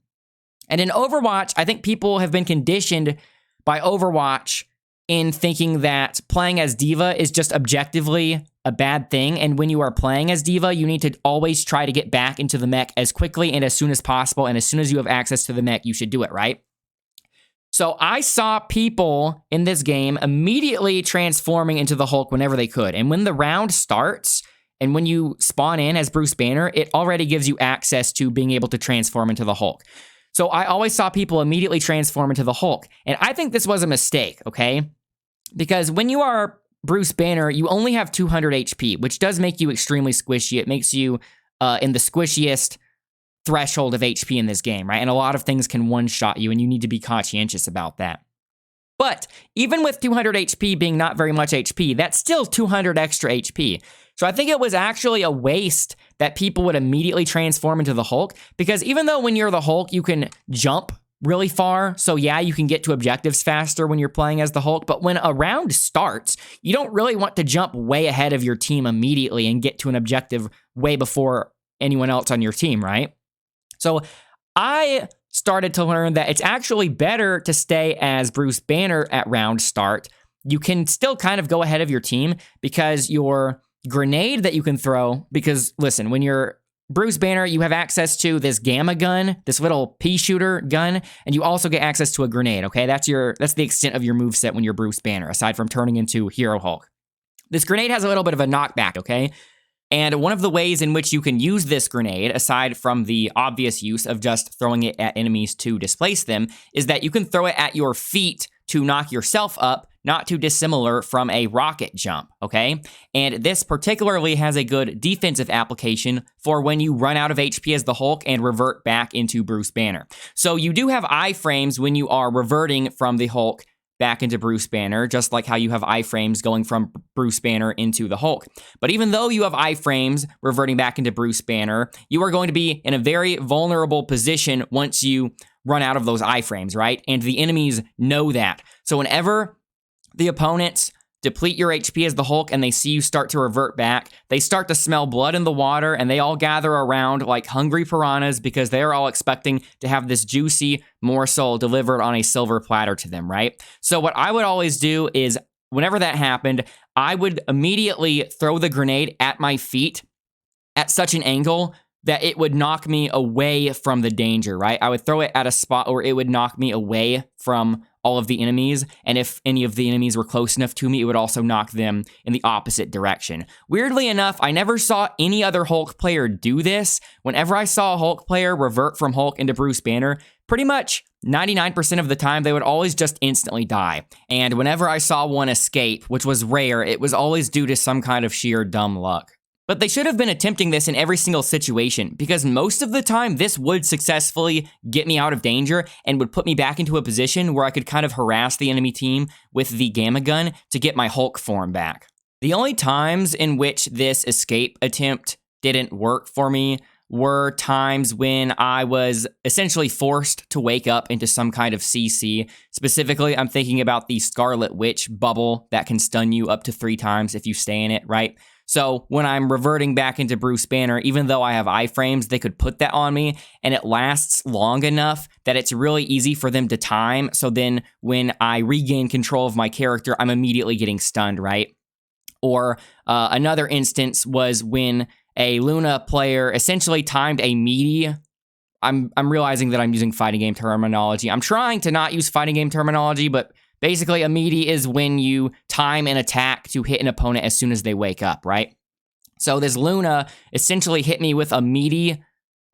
And in Overwatch, I think people have been conditioned by Overwatch in thinking that playing as Diva is just objectively a bad thing. And when you are playing as Diva, you need to always try to get back into the mech as quickly and as soon as possible. And as soon as you have access to the mech, you should do it, right? So I saw people in this game immediately transforming into the Hulk whenever they could. And when the round starts, and when you spawn in as Bruce Banner, it already gives you access to being able to transform into the Hulk. So I always saw people immediately transform into the Hulk. And I think this was a mistake, okay? Because when you are Bruce Banner, you only have 200 HP, which does make you extremely squishy. It makes you in the squishiest threshold of HP in this game, right? And a lot of things can one-shot you, and you need to be conscientious about that. But even with 200 HP being not very much HP, that's still 200 extra HP. So I think it was actually a waste that people would immediately transform into the Hulk, because even though when you're the Hulk, you can jump really far, so yeah, you can get to objectives faster when you're playing as the Hulk, but when a round starts, you don't really want to jump way ahead of your team immediately and get to an objective way before anyone else on your team, right? So I started to learn that it's actually better to stay as Bruce Banner at round start. You can still kind of go ahead of your team because your grenade that you can throw, because listen, when you're Bruce Banner, you have access to this gamma gun, this little pea shooter gun, and you also get access to a grenade, okay? That's the extent of your moveset when you're Bruce Banner, aside from turning into Hero Hulk. This grenade has a little bit of a knockback, okay? And one of the ways in which you can use this grenade, aside from the obvious use of just throwing it at enemies to displace them, is that you can throw it at your feet to knock yourself up, not too dissimilar from a rocket jump, okay? And this particularly has a good defensive application for when you run out of HP as the Hulk and revert back into Bruce Banner. So you do have iframes when you are reverting from the Hulk back into Bruce Banner, just like how you have iframes going from Bruce Banner into the Hulk. But even though you have iframes reverting back into Bruce Banner, you are going to be in a very vulnerable position once you run out of those iframes, right? And the enemies know that. So whenever the opponents deplete your HP as the Hulk and they see you start to revert back, they start to smell blood in the water and they all gather around like hungry piranhas because they're all expecting to have this juicy morsel delivered on a silver platter to them, right? So what I would always do is whenever that happened, I would immediately throw the grenade at my feet at such an angle that it would knock me away from the danger, right? I would throw it at a spot where it would knock me away from all of the enemies, and if any of the enemies were close enough to me, it would also knock them in the opposite direction. Weirdly enough, I never saw any other Hulk player do this. Whenever I saw a Hulk player revert from Hulk into Bruce Banner, pretty much 99% of the time, they would always just instantly die. And whenever I saw one escape, which was rare, it was always due to some kind of sheer dumb luck. But they should have been attempting this in every single situation, because most of the time this would successfully get me out of danger and would put me back into a position where I could kind of harass the enemy team with the gamma gun to get my Hulk form back. The only times in which this escape attempt didn't work for me were times when I was essentially forced to wake up into some kind of CC. Specifically, I'm thinking about the Scarlet Witch bubble that can stun you up to 3 times if you stay in it, right? So when I'm reverting back into Bruce Banner, even though I have iframes, they could put that on me, and it lasts long enough that it's really easy for them to time. So then when I regain control of my character, I'm immediately getting stunned, right? Or another instance was when a Luna player essentially timed a meaty. I'm realizing that I'm using fighting game terminology. I'm trying to not use fighting game terminology, but basically, a meaty is when you time an attack to hit an opponent as soon as they wake up, right? So this Luna essentially hit me with a meaty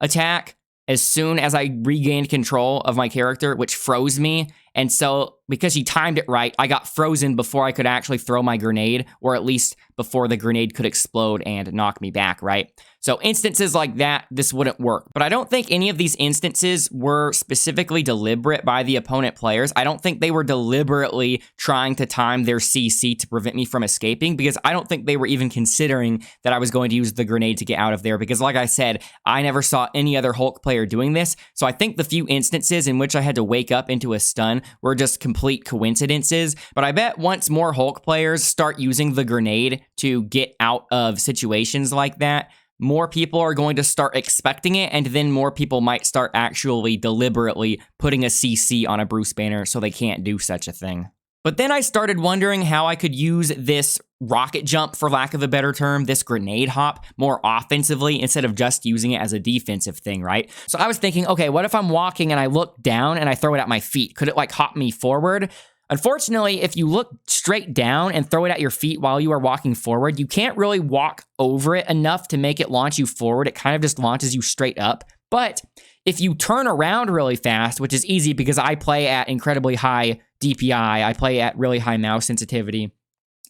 attack as soon as I regained control of my character, which froze me. And so because she timed it right, I got frozen before I could actually throw my grenade, or at least before the grenade could explode and knock me back, right? So instances like that, this wouldn't work. But I don't think any of these instances were specifically deliberate by the opponent players. I don't think they were deliberately trying to time their CC to prevent me from escaping, because I don't think they were even considering that I was going to use the grenade to get out of there, because like I said, I never saw any other Hulk player doing this. So I think the few instances in which I had to wake up into a stun were just complete coincidences. But I bet once more Hulk players start using the grenade to get out of situations like that, more people are going to start expecting it, and then more people might start actually deliberately putting a CC on a Bruce Banner so they can't do such a thing. But then I started wondering how I could use this rocket jump, for lack of a better term, this grenade hop, more offensively instead of just using it as a defensive thing, right? So I was thinking, okay, what if I'm walking and I look down and I throw it at my feet? Could it like hop me forward? Unfortunately, if you look straight down and throw it at your feet while you are walking forward, you can't really walk over it enough to make it launch you forward. It kind of just launches you straight up. But if you turn around really fast, which is easy because I play at incredibly high DPI, I play at really high mouse sensitivity.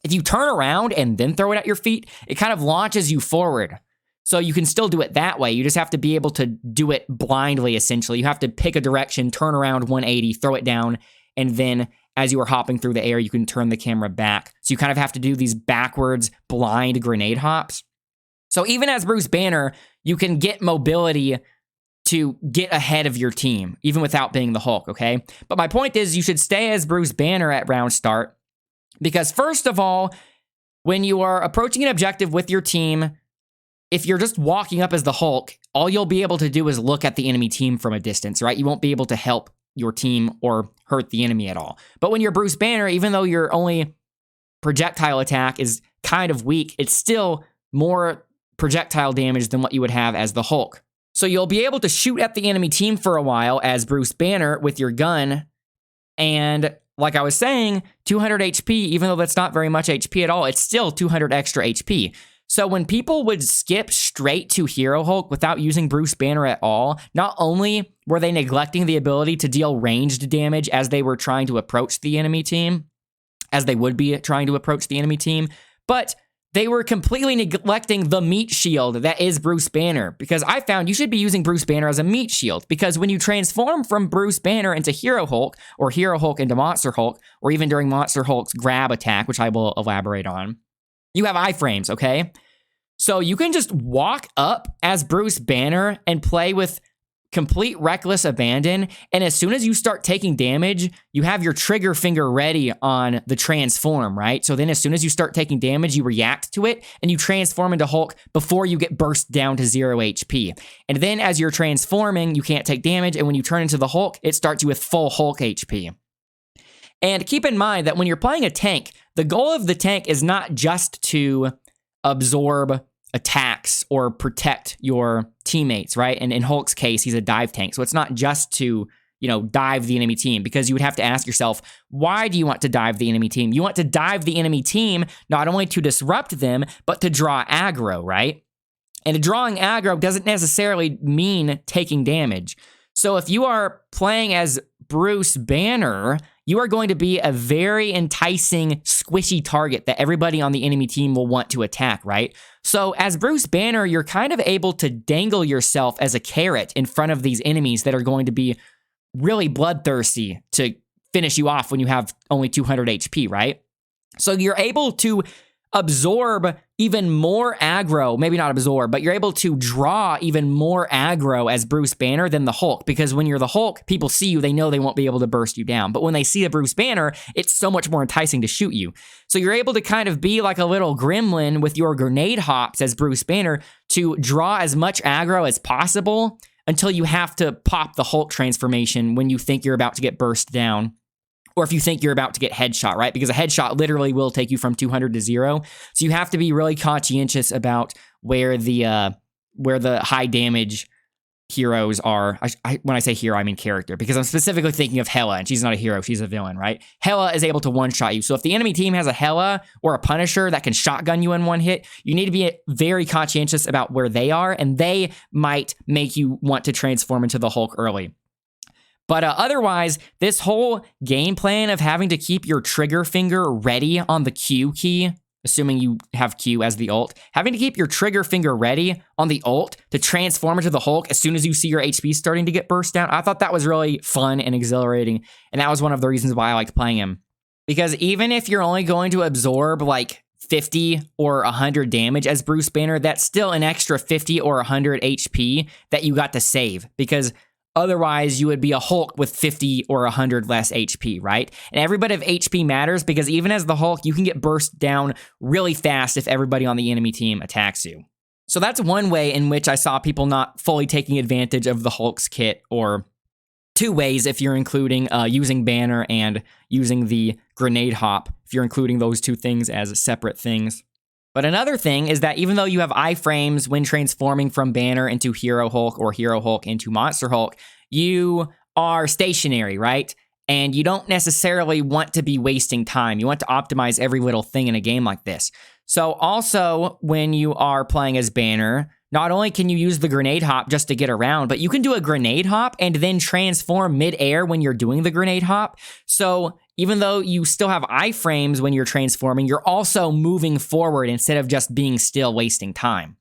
If you turn around and then throw it at your feet, it kind of launches you forward. So you can still do it that way. You just have to be able to do it blindly, essentially. You have to pick a direction, turn around 180, throw it down, and then as you are hopping through the air, you can turn the camera back. So you kind of have to do these backwards blind grenade hops. So even as Bruce Banner, you can get mobility to get ahead of your team, even without being the Hulk, okay? But my point is, you should stay as Bruce Banner at round start, because first of all, when you are approaching an objective with your team, if you're just walking up as the Hulk, all you'll be able to do is look at the enemy team from a distance, right? You won't be able to help your team or hurt the enemy at all. But when you're Bruce Banner, even though your only projectile attack is kind of weak, it's still more projectile damage than what you would have as the Hulk. So you'll be able to shoot at the enemy team for a while as Bruce Banner with your gun, and like I was saying, 200 HP, even though that's not very much HP at all, it's still 200 extra HP. So when people would skip straight to Hero Hulk without using Bruce Banner at all, not only were they neglecting the ability to deal ranged damage as they were trying to approach the enemy team, as they would be trying to approach the enemy team, but they were completely neglecting the meat shield that is Bruce Banner, because I found you should be using Bruce Banner as a meat shield, because when you transform from Bruce Banner into Hero Hulk, or Hero Hulk into Monster Hulk, or even during Monster Hulk's grab attack, which I will elaborate on, you have iframes, okay? So you can just walk up as Bruce Banner and play with complete reckless abandon, and as soon as you start taking damage, you have your trigger finger ready on the transform, right? So then as soon as you start taking damage, you react to it, and you transform into Hulk before you get burst down to 0 HP. And then as you're transforming, you can't take damage, and when you turn into the Hulk, it starts you with full Hulk HP. And keep in mind that when you're playing a tank, the goal of the tank is not just to absorb attacks or protect your teammates, right? And in Hulk's case, he's a dive tank. So it's not just to, dive the enemy team, because you would have to ask yourself, why do you want to dive the enemy team? You want to dive the enemy team not only to disrupt them, but to draw aggro, right? And drawing aggro doesn't necessarily mean taking damage. So if you are playing as Bruce Banner, you are going to be a very enticing, squishy target that everybody on the enemy team will want to attack, right? So as Bruce Banner, you're kind of able to dangle yourself as a carrot in front of these enemies that are going to be really bloodthirsty to finish you off when you have only 200 HP, right? So you're able to absorb even more aggro, maybe not absorb, but you're able to draw even more aggro as Bruce Banner than the Hulk, because when you're the Hulk, people see you, they know they won't be able to burst you down. But when they see a Bruce Banner, it's so much more enticing to shoot you. So you're able to kind of be like a little gremlin with your grenade hops as Bruce Banner to draw as much aggro as possible until you have to pop the Hulk transformation when you think you're about to get burst down. Or if you think you're about to get headshot, right? Because a headshot literally will take you from 200 to 0. So you have to be really conscientious about where the high damage heroes are. When I say hero, I mean character, because I'm specifically thinking of Hela, and she's not a hero, she's a villain, right? Hela is able to one-shot you. So if the enemy team has a Hela or a Punisher that can shotgun you in one hit, you need to be very conscientious about where they are, and they might make you want to transform into the Hulk early. But otherwise, this whole game plan of having to keep your trigger finger ready on the Q key, assuming you have Q as the ult, having to keep your trigger finger ready on the ult to transform into the Hulk as soon as you see your HP starting to get burst down, I thought that was really fun and exhilarating, and that was one of the reasons why I liked playing him. Because even if you're only going to absorb like 50 or 100 damage as Bruce Banner, that's still an extra 50 or 100 HP that you got to save, because otherwise, you would be a Hulk with 50 or 100 less HP, right? And every bit of HP matters, because even as the Hulk, you can get burst down really fast if everybody on the enemy team attacks you. So that's one way in which I saw people not fully taking advantage of the Hulk's kit, or two ways if you're including using Banner and using the grenade hop, if you're including those two things as separate things. But another thing is that even though you have iframes when transforming from Banner into Hero Hulk or Hero Hulk into Monster Hulk, you are stationary, right? And you don't necessarily want to be wasting time. You want to optimize every little thing in a game like this. So also, when you are playing as Banner, not only can you use the grenade hop just to get around, but you can do a grenade hop and then transform mid-air when you're doing the grenade hop. So even though you still have iframes when you're transforming, you're also moving forward instead of just being still, wasting time.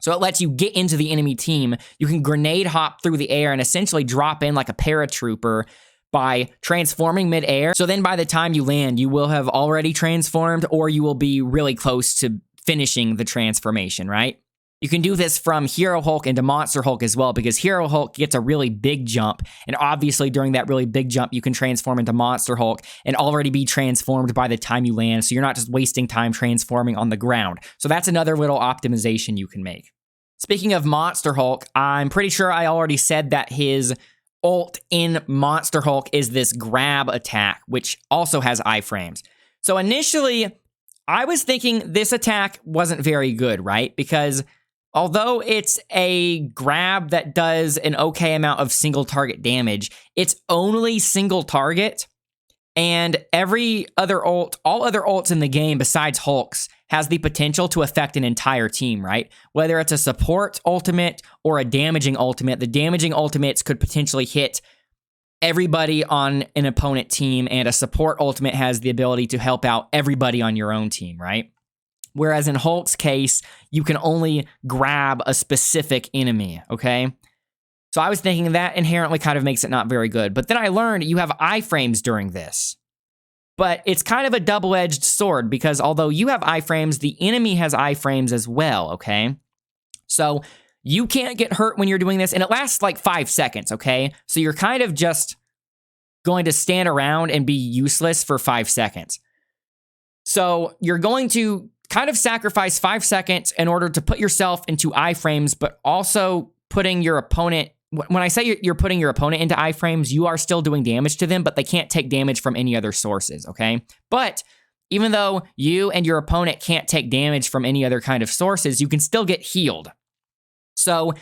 So it lets you get into the enemy team. You can grenade hop through the air and essentially drop in like a paratrooper by transforming mid-air. So then by the time you land, you will have already transformed, or you will be really close to finishing the transformation, right? You can do this from Hero Hulk into Monster Hulk as well, because Hero Hulk gets a really big jump, and obviously during that really big jump, you can transform into Monster Hulk and already be transformed by the time you land, so you're not just wasting time transforming on the ground. So that's another little optimization you can make. Speaking of Monster Hulk, I'm pretty sure I already said that his ult in Monster Hulk is this grab attack, which also has iframes. So initially, I was thinking this attack wasn't very good, right? Because although it's a grab that does an okay amount of single target damage, it's only single target, And every other ult, all other ults in the game besides Hulk's, has the potential to affect an entire team, right? Whether it's a support ultimate or a damaging ultimate, the damaging ultimates could potentially hit everybody on an opponent team, and a support ultimate has the ability to help out everybody on your own team, right? Whereas in Hulk's case, you can only grab a specific enemy, okay? So I was thinking that inherently kind of makes it not very good. But then I learned you have iframes during this. But it's kind of a double-edged sword, because although you have iframes, the enemy has iframes as well, okay? So you can't get hurt when you're doing this, and it lasts like 5 seconds, okay? So you're kind of just going to stand around and be useless for 5 seconds. So you're going to kind of sacrifice 5 seconds in order to put yourself into iframes, but also putting your opponent... When I say you're putting your opponent into iframes, you are still doing damage to them, but they can't take damage from any other sources, okay? But even though you and your opponent can't take damage from any other kind of sources, you can still get healed. So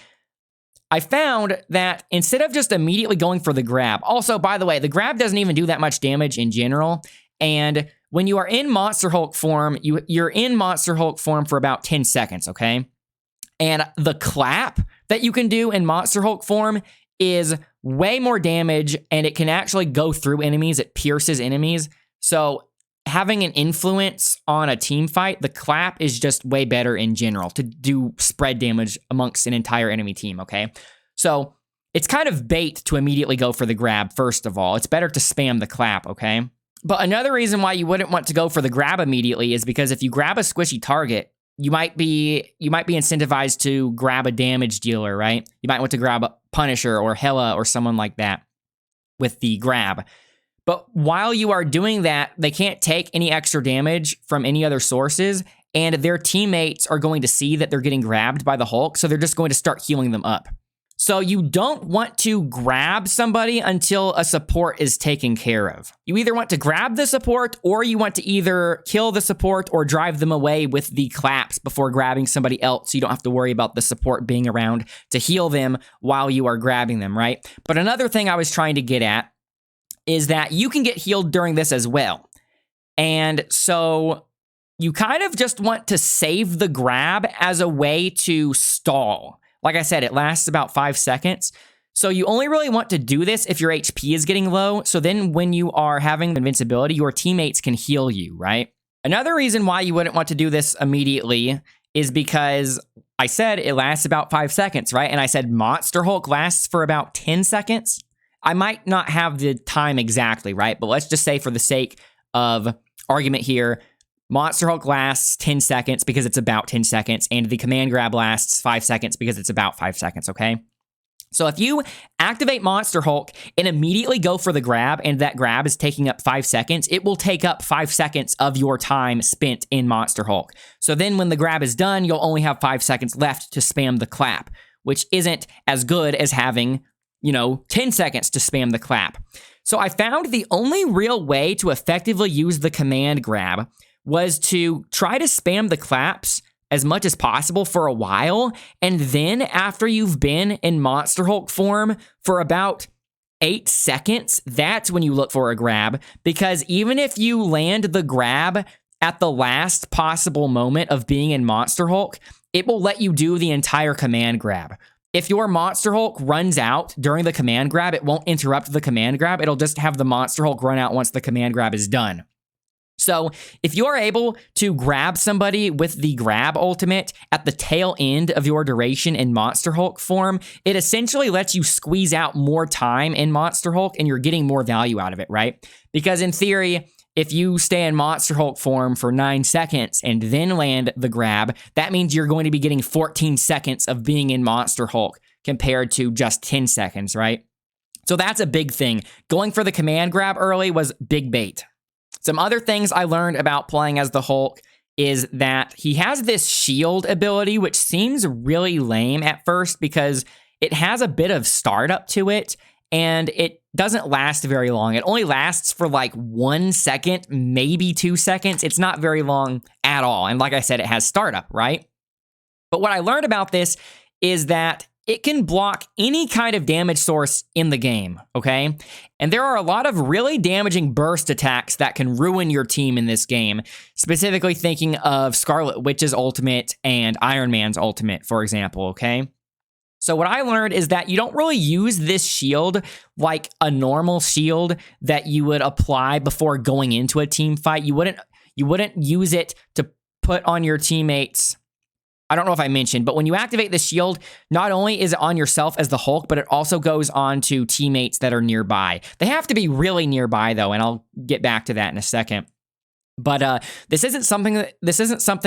I found that instead of just immediately going for the grab... Also, by the way, the grab doesn't even do that much damage in general, and when you are in Monster Hulk form, you're in Monster Hulk form for about 10 seconds, okay? And the clap that you can do in Monster Hulk form is way more damage, and it can actually go through enemies. It pierces enemies. So having an influence on a team fight, the clap is just way better in general to do spread damage amongst an entire enemy team, okay? So it's kind of bait to immediately go for the grab, first of all. It's better to spam the clap, okay? But another reason why you wouldn't want to go for the grab immediately is because if you grab a squishy target, you might be incentivized to grab a damage dealer, right? You might want to grab a Punisher or Hela or someone like that with the grab. But while you are doing that, they can't take any extra damage from any other sources, and their teammates are going to see that they're getting grabbed by the Hulk, so they're just going to start healing them up. So you don't want to grab somebody until a support is taken care of. You either want to grab the support, or you want to either kill the support or drive them away with the claps before grabbing somebody else, so you don't have to worry about the support being around to heal them while you are grabbing them, right? But another thing I was trying to get at is that you can get healed during this as well. And so you kind of just want to save the grab as a way to stall. Like I said, it lasts about 5 seconds. So you only really want to do this if your HP is getting low. So then when you are having invincibility, your teammates can heal you, right? Another reason why you wouldn't want to do this immediately is because I said it lasts about 5 seconds, right? And I said Monster Hulk lasts for about 10 seconds. I might not have the time exactly, right? But let's just say for the sake of argument here, Monster Hulk lasts 10 seconds because it's about 10 seconds, and the command grab lasts 5 seconds because it's about 5 seconds, okay? So if you activate Monster Hulk and immediately go for the grab, and that grab is taking up 5 seconds, it will take up 5 seconds of your time spent in Monster Hulk. So then when the grab is done, you'll only have 5 seconds left to spam the clap, which isn't as good as having, 10 seconds to spam the clap. So I found the only real way to effectively use the command grab was to try to spam the claps as much as possible for a while, and then after you've been in Monster Hulk form for about 8 seconds, that's when you look for a grab, because even if you land the grab at the last possible moment of being in Monster Hulk, it will let you do the entire command grab. If your Monster Hulk runs out during the command grab, it won't interrupt the command grab, it'll just have the Monster Hulk run out once the command grab is done. So if you are able to grab somebody with the grab ultimate at the tail end of your duration in Monster Hulk form, it essentially lets you squeeze out more time in Monster Hulk, and you're getting more value out of it, right? Because in theory, if you stay in Monster Hulk form for 9 seconds and then land the grab, that means you're going to be getting 14 seconds of being in Monster Hulk compared to just 10 seconds, right? So that's a big thing. Going for the command grab early was big bait. Some other things I learned about playing as the Hulk is that he has this shield ability, which seems really lame at first because it has a bit of startup to it, and it doesn't last very long. It only lasts for like 1 second, maybe 2 seconds. It's not very long at all. And like I said, it has startup, right? But what I learned about this is that it can block any kind of damage source in the game, okay? And there are a lot of really damaging burst attacks that can ruin your team in this game, specifically thinking of Scarlet Witch's ultimate and Iron Man's ultimate, for example, okay? So what I learned is that you don't really use this shield like a normal shield that you would apply before going into a team fight. You wouldn't use it to put on your teammates. I don't know if I mentioned, but when you activate the shield, not only is it on yourself as the Hulk, but it also goes on to teammates that are nearby. They have to be really nearby, though, and I'll get back to that in a second. But this isn't something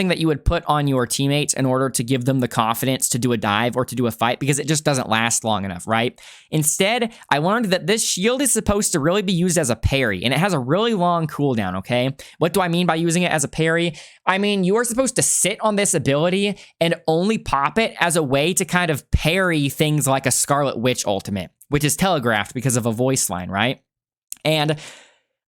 that you would put on your teammates in order to give them the confidence to do a dive or to do a fight, because it just doesn't last long enough, right? Instead, I learned that this shield is supposed to really be used as a parry, and it has a really long cooldown, okay? What do I mean by using it as a parry? I mean, you are supposed to sit on this ability and only pop it as a way to kind of parry things like a Scarlet Witch ultimate, which is telegraphed because of a voice line, right? And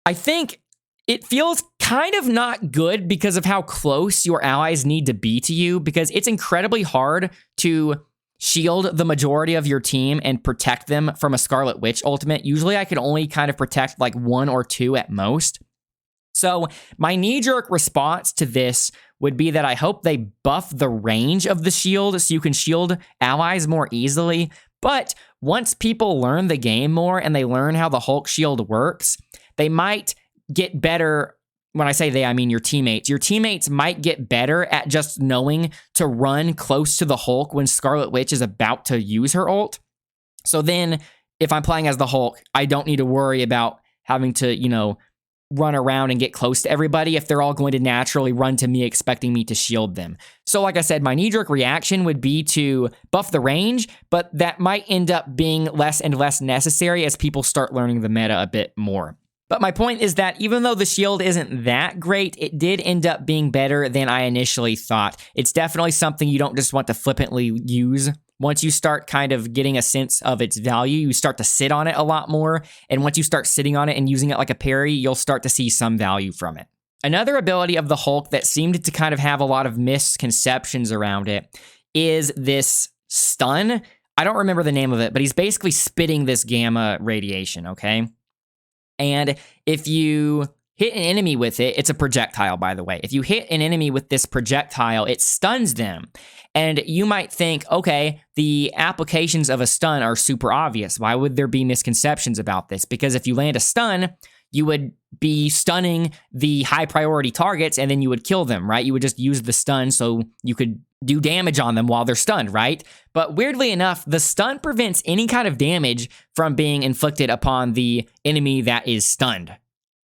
I think it feels kind of not good because of how close your allies need to be to you, because it's incredibly hard to shield the majority of your team and protect them from a Scarlet Witch ultimate. Usually I can only kind of protect like 1 or 2 at most. So my knee-jerk response to this would be that I hope they buff the range of the shield so you can shield allies more easily. But once people learn the game more and they learn how the Hulk shield works, they might get better. When I say they, I mean your teammates. Your teammates might get better at just knowing to run close to the Hulk when Scarlet Witch is about to use her ult. So then, if I'm playing as the Hulk, I don't need to worry about having to, run around and get close to everybody if they're all going to naturally run to me expecting me to shield them. So like I said, my knee-jerk reaction would be to buff the range, but that might end up being less and less necessary as people start learning the meta a bit more. But my point is that even though the shield isn't that great, it did end up being better than I initially thought. It's definitely something you don't just want to flippantly use. Once you start kind of getting a sense of its value, you start to sit on it a lot more. And once you start sitting on it and using it like a parry, you'll start to see some value from it. Another ability of the Hulk that seemed to kind of have a lot of misconceptions around it is this stun. I don't remember the name of it, but he's basically spitting this gamma radiation, okay? And if you hit an enemy with it, it's a projectile, by the way. If you hit an enemy with this projectile, it stuns them. And you might think, okay, the applications of a stun are super obvious. Why would there be misconceptions about this? Because if you land a stun, you would be stunning the high priority targets and then you would kill them, right? You would just use the stun so you could do damage on them while they're stunned, right? But weirdly enough, the stun prevents any kind of damage from being inflicted upon the enemy that is stunned.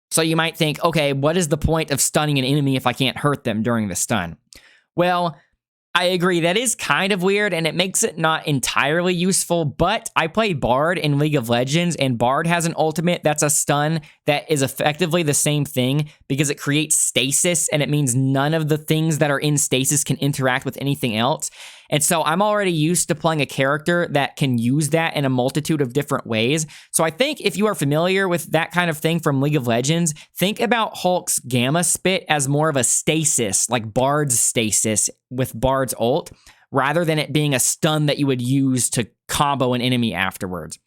So you might think, okay, what is the point of stunning an enemy if I can't hurt them during the stun? Well, I agree, that is kind of weird, and it makes it not entirely useful, but I play Bard in League of Legends, and Bard has an ultimate that's a stun that is effectively the same thing because it creates stasis, and it means none of the things that are in stasis can interact with anything else. And so I'm already used to playing a character that can use that in a multitude of different ways. So I think if you are familiar with that kind of thing from League of Legends, think about Hulk's Gamma Spit as more of a stasis, like Bard's stasis with Bard's ult, rather than it being a stun that you would use to combo an enemy afterwards.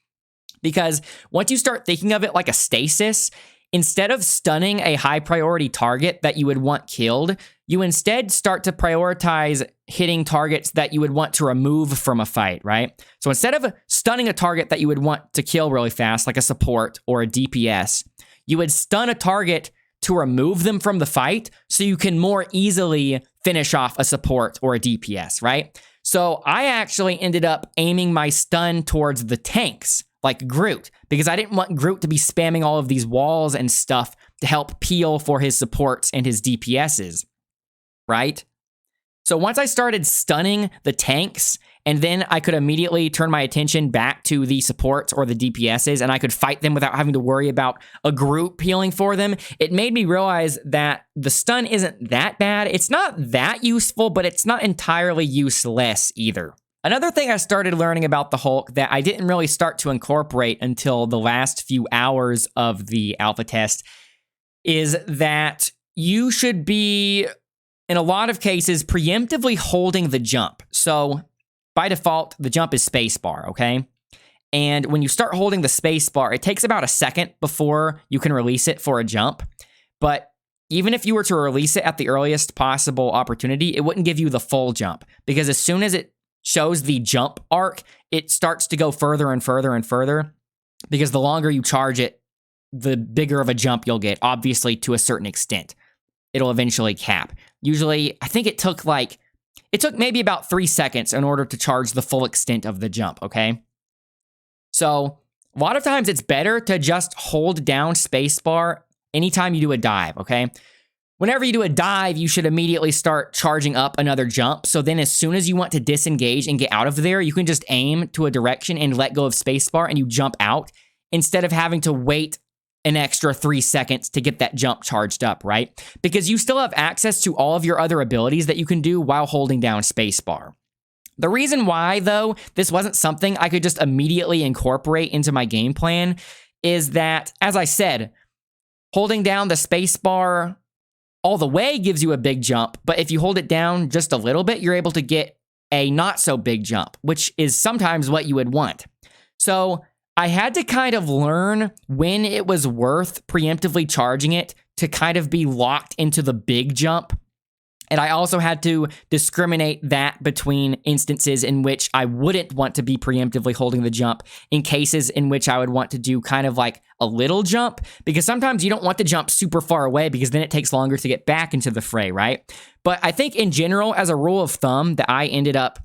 Because once you start thinking of it like a stasis, instead of stunning a high priority target that you would want killed, you instead start to prioritize hitting targets that you would want to remove from a fight, right? So instead of stunning a target that you would want to kill really fast, like a support or a DPS, you would stun a target to remove them from the fight so you can more easily finish off a support or a DPS, right? So I actually ended up aiming my stun towards the tanks, like Groot, because I didn't want Groot to be spamming all of these walls and stuff to help peel for his supports and his DPSs, right? So once I started stunning the tanks, and then I could immediately turn my attention back to the supports or the DPSs, and I could fight them without having to worry about a Groot peeling for them, it made me realize that the stun isn't that bad. It's not that useful, but it's not entirely useless either. Another thing I started learning about the Hulk that I didn't really start to incorporate until the last few hours of the alpha test is that you should be, in a lot of cases, preemptively holding the jump. So by default, the jump is spacebar, okay? And when you start holding the spacebar, it takes about a second before you can release it for a jump. But even if you were to release it at the earliest possible opportunity, it wouldn't give you the full jump, because as soon as it shows the jump arc, it starts to go further and further and further, because the longer you charge it, the bigger of a jump you'll get, obviously to a certain extent. It'll eventually cap. Usually, I think it took maybe about 3 seconds in order to charge the full extent of the jump, okay? So a lot of times it's better to just hold down spacebar anytime you do a dive, okay? Whenever you do a dive, you should immediately start charging up another jump. So then as soon as you want to disengage and get out of there, you can just aim to a direction and let go of spacebar and you jump out instead of having to wait an extra 3 seconds to get that jump charged up, right? Because you still have access to all of your other abilities that you can do while holding down spacebar. The reason why, though, this wasn't something I could just immediately incorporate into my game plan is that, as I said, holding down the spacebar all the way gives you a big jump, but if you hold it down just a little bit, you're able to get a not so big jump, which is sometimes what you would want. So I had to kind of learn when it was worth preemptively charging it to kind of be locked into the big jump. And I also had to discriminate that between instances in which I wouldn't want to be preemptively holding the jump in cases in which I would want to do kind of like a little jump, because sometimes you don't want to jump super far away because then it takes longer to get back into the fray, right? But I think in general, as a rule of thumb that I ended up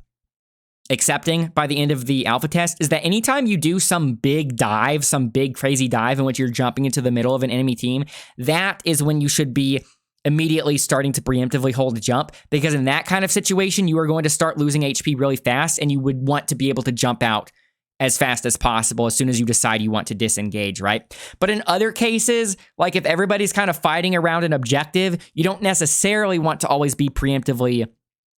accepting by the end of the alpha test is that anytime you do some big dive, some big crazy dive in which you're jumping into the middle of an enemy team, that is when you should be immediately starting to preemptively hold a jump, because in that kind of situation, you are going to start losing HP really fast, and you would want to be able to jump out as fast as possible as soon as you decide you want to disengage, right? But in other cases, like if everybody's kind of fighting around an objective, you don't necessarily want to always be preemptively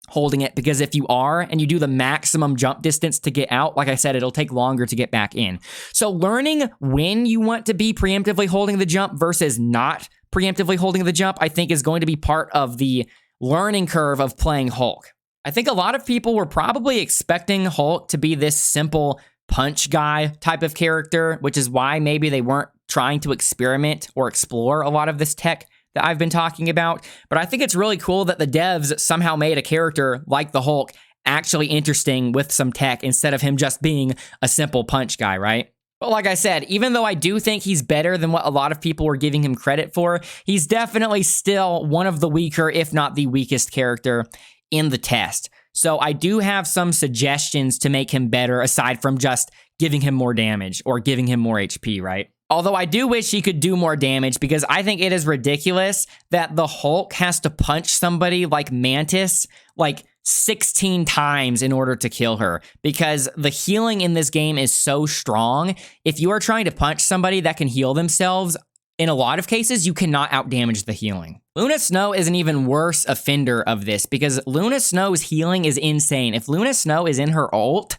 holding it, because if you are and you do the maximum jump distance to get out, like I said, it'll take longer to get back in. So learning when you want to be preemptively holding the jump versus not preemptively holding the jump, I think is going to be part of the learning curve of playing Hulk. I think a lot of people were probably expecting Hulk to be this simple punch guy type of character, which is why maybe they weren't trying to experiment or explore a lot of this tech that I've been talking about. But I think it's really cool that the devs somehow made a character like the Hulk actually interesting with some tech instead of him just being a simple punch guy, right? But like I said, even though I do think he's better than what a lot of people were giving him credit for, he's definitely still one of the weaker, if not the weakest character in the test. So I do have some suggestions to make him better aside from just giving him more damage or giving him more HP, right? Although I do wish he could do more damage, because I think it is ridiculous that the Hulk has to punch somebody like Mantis like 16 times in order to kill her, because the healing in this game is so strong. If you are trying to punch somebody that can heal themselves, in a lot of cases, you cannot outdamage the healing. Luna Snow is an even worse offender of this, because Luna Snow's healing is insane. If Luna Snow is in her ult,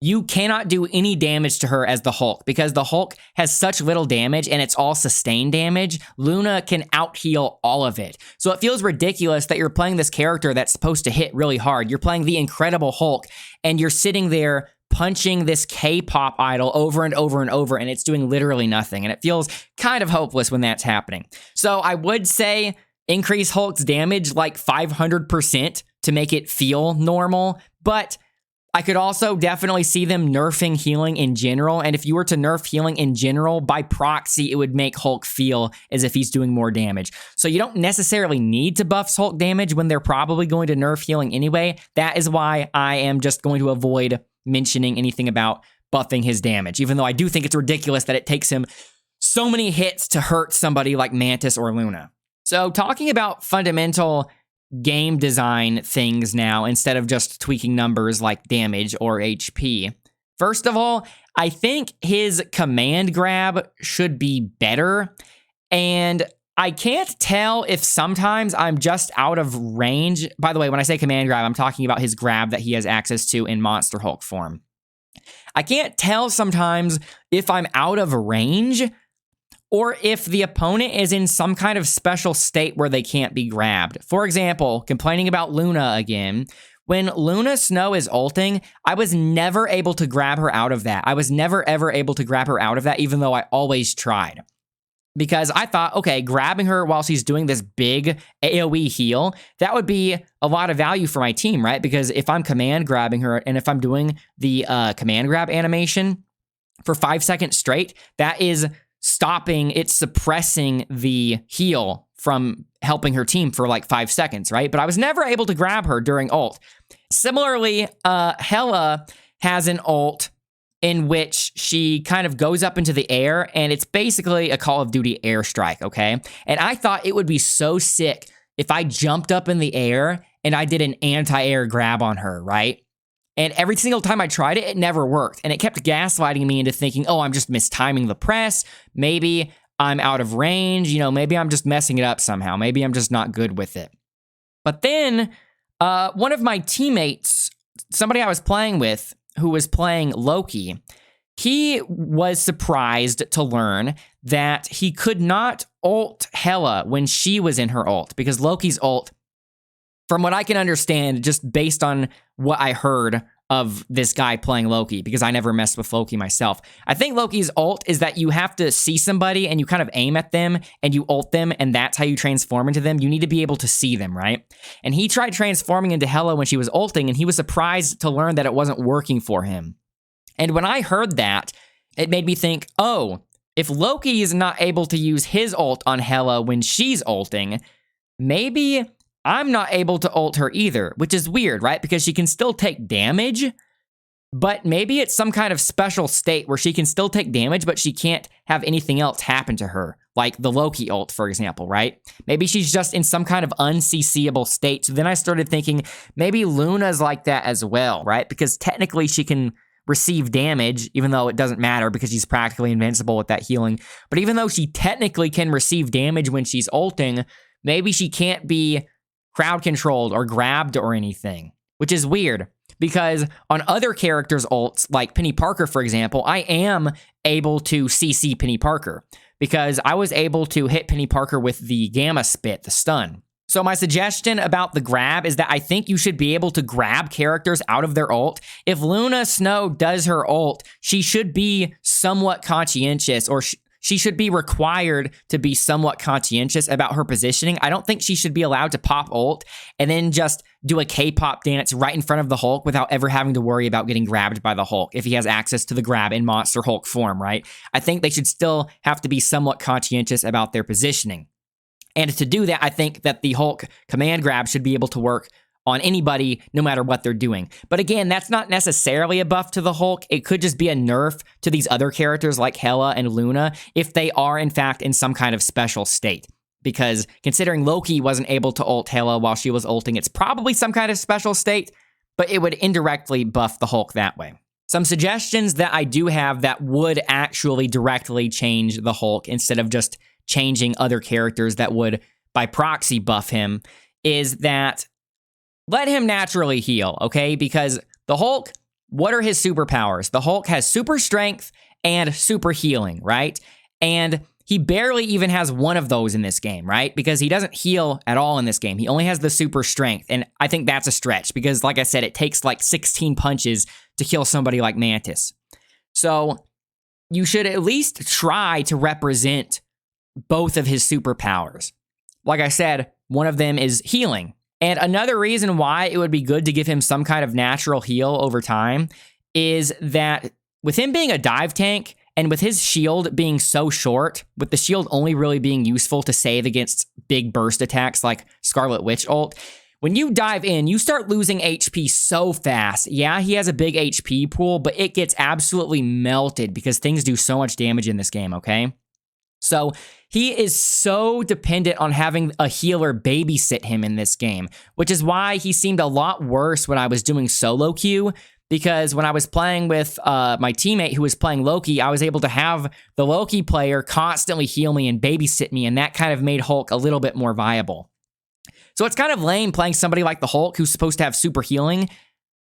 you cannot do any damage to her as the Hulk, because the Hulk has such little damage and it's all sustained damage. Luna can out-heal all of it. So it feels ridiculous that you're playing this character that's supposed to hit really hard. You're playing the Incredible Hulk and you're sitting there punching this K-pop idol over and over and over, and it's doing literally nothing. And it feels kind of hopeless when that's happening. So I would say increase Hulk's damage like 500% to make it feel normal, but I could also definitely see them nerfing healing in general, and if you were to nerf healing in general, by proxy, it would make Hulk feel as if he's doing more damage. So you don't necessarily need to buff Hulk damage when they're probably going to nerf healing anyway. That is why I am just going to avoid mentioning anything about buffing his damage, even though I do think it's ridiculous that it takes him so many hits to hurt somebody like Mantis or Luna. So talking about fundamental game design things now instead of just tweaking numbers like damage or HP. First of all, I think his command grab should be better, and I can't tell if sometimes I'm just out of range. By the way, when I say command grab, I'm talking about his grab that he has access to in Monster Hulk form. I can't tell sometimes if I'm out of range or if the opponent is in some kind of special state where they can't be grabbed. For example, complaining about Luna again. When Luna Snow is ulting, I was never able to grab her out of that. I was never ever able to grab her out of that, even though I always tried. Because I thought, okay, grabbing her while she's doing this big AoE heal, that would be a lot of value for my team, right? Because if I'm command grabbing her, and if I'm doing the command grab animation for 5 seconds straight, that is stopping, it's suppressing the heal from helping her team for like 5 seconds, right? But I was never able to grab her during ult. Similarly, Hela has an ult in which she kind of goes up into the air, and it's basically a Call of Duty airstrike, okay? And I thought it would be so sick if I jumped up in the air and I did an anti-air grab on her, right? And every single time I tried it, it never worked. And it kept gaslighting me into thinking, oh, I'm just mistiming the press. Maybe I'm out of range. You know, maybe I'm just messing it up somehow. Maybe I'm just not good with it. But then one of my teammates, somebody I was playing with who was playing Loki, he was surprised to learn that he could not ult Hela when she was in her ult, because Loki's ult, from what I can understand, just based on what I heard of this guy playing Loki, because I never messed with Loki myself, I think Loki's ult is that you have to see somebody and you kind of aim at them and you ult them, and that's how you transform into them. You need to be able to see them, right? And he tried transforming into Hela when she was ulting, and he was surprised to learn that it wasn't working for him. And when I heard that, it made me think, oh, if Loki is not able to use his ult on Hela when she's ulting, maybe I'm not able to ult her either, which is weird, right? Because she can still take damage, but maybe it's some kind of special state where she can still take damage, but she can't have anything else happen to her, like the Loki ult, for example, right? Maybe she's just in some kind of unCCable state. So then I started thinking, maybe Luna's like that as well, right? Because technically she can receive damage, even though it doesn't matter because she's practically invincible with that healing. But even though she technically can receive damage when she's ulting, maybe she can't be crowd controlled or grabbed or anything, which is weird, because on other characters' ults, like Peni Parker, for example, I am able to CC Peni Parker because I was able to hit Peni Parker with the Gamma Spit, the stun. So my suggestion about the grab is that I think you should be able to grab characters out of their ult. If Luna Snow does her ult, she should be somewhat conscientious, or she should be required to be somewhat conscientious about her positioning. I don't think she should be allowed to pop ult and then just do a K-pop dance right in front of the Hulk without ever having to worry about getting grabbed by the Hulk if he has access to the grab in Monster Hulk form, right? I think they should still have to be somewhat conscientious about their positioning. And to do that, I think that the Hulk command grab should be able to work on anybody, no matter what they're doing. But again, that's not necessarily a buff to the Hulk. It could just be a nerf to these other characters like Hela and Luna if they are, in fact, in some kind of special state. Because considering Loki wasn't able to ult Hela while she was ulting, it's probably some kind of special state, but it would indirectly buff the Hulk that way. Some suggestions that I do have that would actually directly change the Hulk instead of just changing other characters that would, by proxy, buff him, is that let him naturally heal, okay? Because the Hulk, what are his superpowers? The Hulk has super strength and super healing, right? And he barely even has one of those in this game, right? Because he doesn't heal at all in this game. He only has the super strength. And I think that's a stretch because, like I said, it takes like 16 punches to kill somebody like Mantis. So you should at least try to represent both of his superpowers. Like I said, one of them is healing. And another reason why it would be good to give him some kind of natural heal over time is that with him being a dive tank and with his shield being so short, with the shield only really being useful to save against big burst attacks like Scarlet Witch ult, when you dive in, you start losing HP so fast. Yeah, he has a big HP pool, but it gets absolutely melted because things do so much damage in this game, okay? So he is so dependent on having a healer babysit him in this game, which is why he seemed a lot worse when I was doing solo queue, because when I was playing with my teammate who was playing Loki, I was able to have the Loki player constantly heal me and babysit me, and that kind of made Hulk a little bit more viable. So it's kind of lame playing somebody like the Hulk who's supposed to have super healing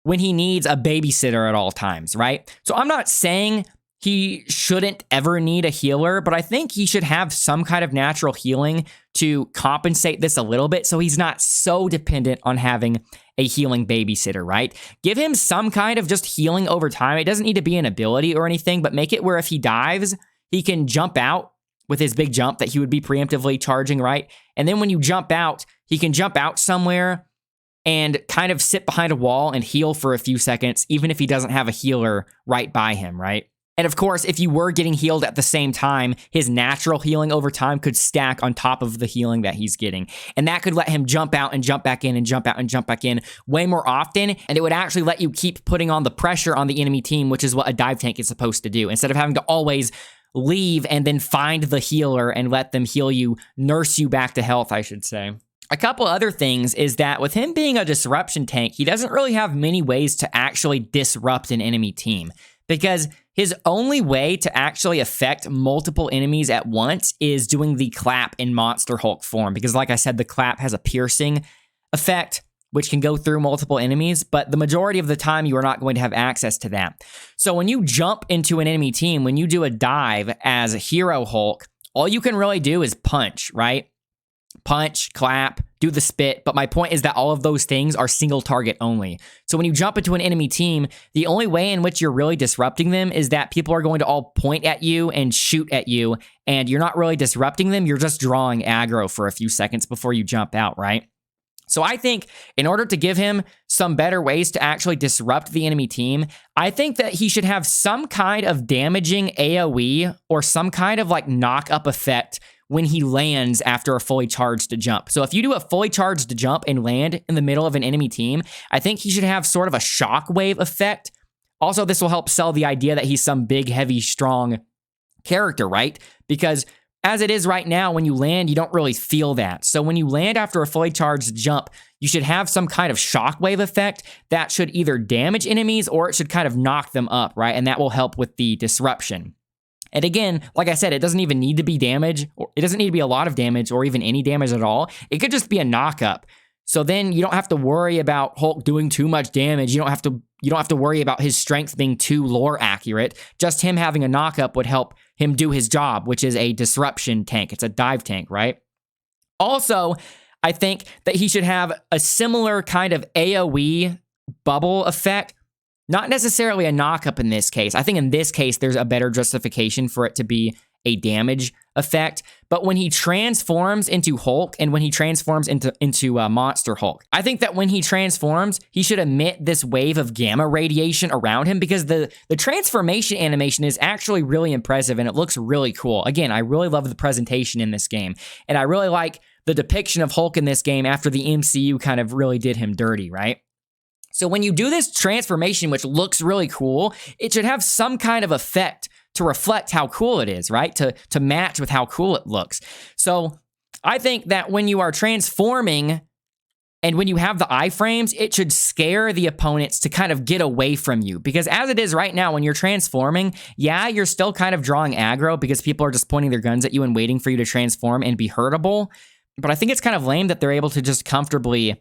when he needs a babysitter at all times, right? So I'm not saying he shouldn't ever need a healer, but I think he should have some kind of natural healing to compensate this a little bit so he's not so dependent on having a healing babysitter, right? Give him some kind of just healing over time. It doesn't need to be an ability or anything, but make it where if he dives, he can jump out with his big jump that he would be preemptively charging, right? And then when you jump out, he can jump out somewhere and kind of sit behind a wall and heal for a few seconds, even if he doesn't have a healer right by him, right? And of course, if you were getting healed at the same time, his natural healing over time could stack on top of the healing that he's getting. And that could let him jump out and jump back in and jump out and jump back in way more often. And it would actually let you keep putting on the pressure on the enemy team, which is what a dive tank is supposed to do. Instead of having to always leave and then find the healer and let them heal you, nurse you back to health, I should say. A couple other things is that with him being a disruption tank, he doesn't really have many ways to actually disrupt an enemy team, because his only way to actually affect multiple enemies at once is doing the clap in Monster Hulk form. Because like I said, the clap has a piercing effect, which can go through multiple enemies, but the majority of the time you are not going to have access to that. So when you jump into an enemy team, when you do a dive as a Hero Hulk, all you can really do is punch, right? Punch, clap, do the spit, but my point is that all of those things are single target only. So when you jump into an enemy team, the only way in which you're really disrupting them is that people are going to all point at you and shoot at you, and you're not really disrupting them, you're just drawing aggro for a few seconds before you jump out, right? So I think in order to give him some better ways to actually disrupt the enemy team, I think that he should have some kind of damaging AoE or some kind of like knock-up effect when he lands after a fully charged jump. So if you do a fully charged jump and land in the middle of an enemy team, I think he should have sort of a shockwave effect. Also, this will help sell the idea that he's some big, heavy, strong character, right? Because as it is right now, when you land, you don't really feel that. So when you land after a fully charged jump, you should have some kind of shockwave effect that should either damage enemies or it should kind of knock them up, right? And that will help with the disruption. And again, like I said, it doesn't even need to be damage, or it doesn't need to be a lot of damage or even any damage at all. It could just be a knock-up. So then you don't have to worry about Hulk doing too much damage. You don't have to worry about his strength being too lore accurate. Just him having a knock-up would help him do his job, which is a disruption tank. It's a dive tank, right? Also, I think that he should have a similar kind of AoE bubble effect. Not necessarily a knock-up in this case. I think in this case, there's a better justification for it to be a damage effect. But when he transforms into Hulk and when he transforms into Monster Hulk, I think that when he transforms, he should emit this wave of gamma radiation around him, because the transformation animation is actually really impressive and it looks really cool. Again, I really love the presentation in this game. And I really like the depiction of Hulk in this game after the MCU kind of really did him dirty, right? So when you do this transformation, which looks really cool, it should have some kind of effect to reflect how cool it is, right? To match with how cool it looks. So I think that when you are transforming and when you have the iframes, it should scare the opponents to kind of get away from you. Because as it is right now, when you're transforming, yeah, you're still kind of drawing aggro because people are just pointing their guns at you and waiting for you to transform and be hurtable. But I think it's kind of lame that they're able to just comfortably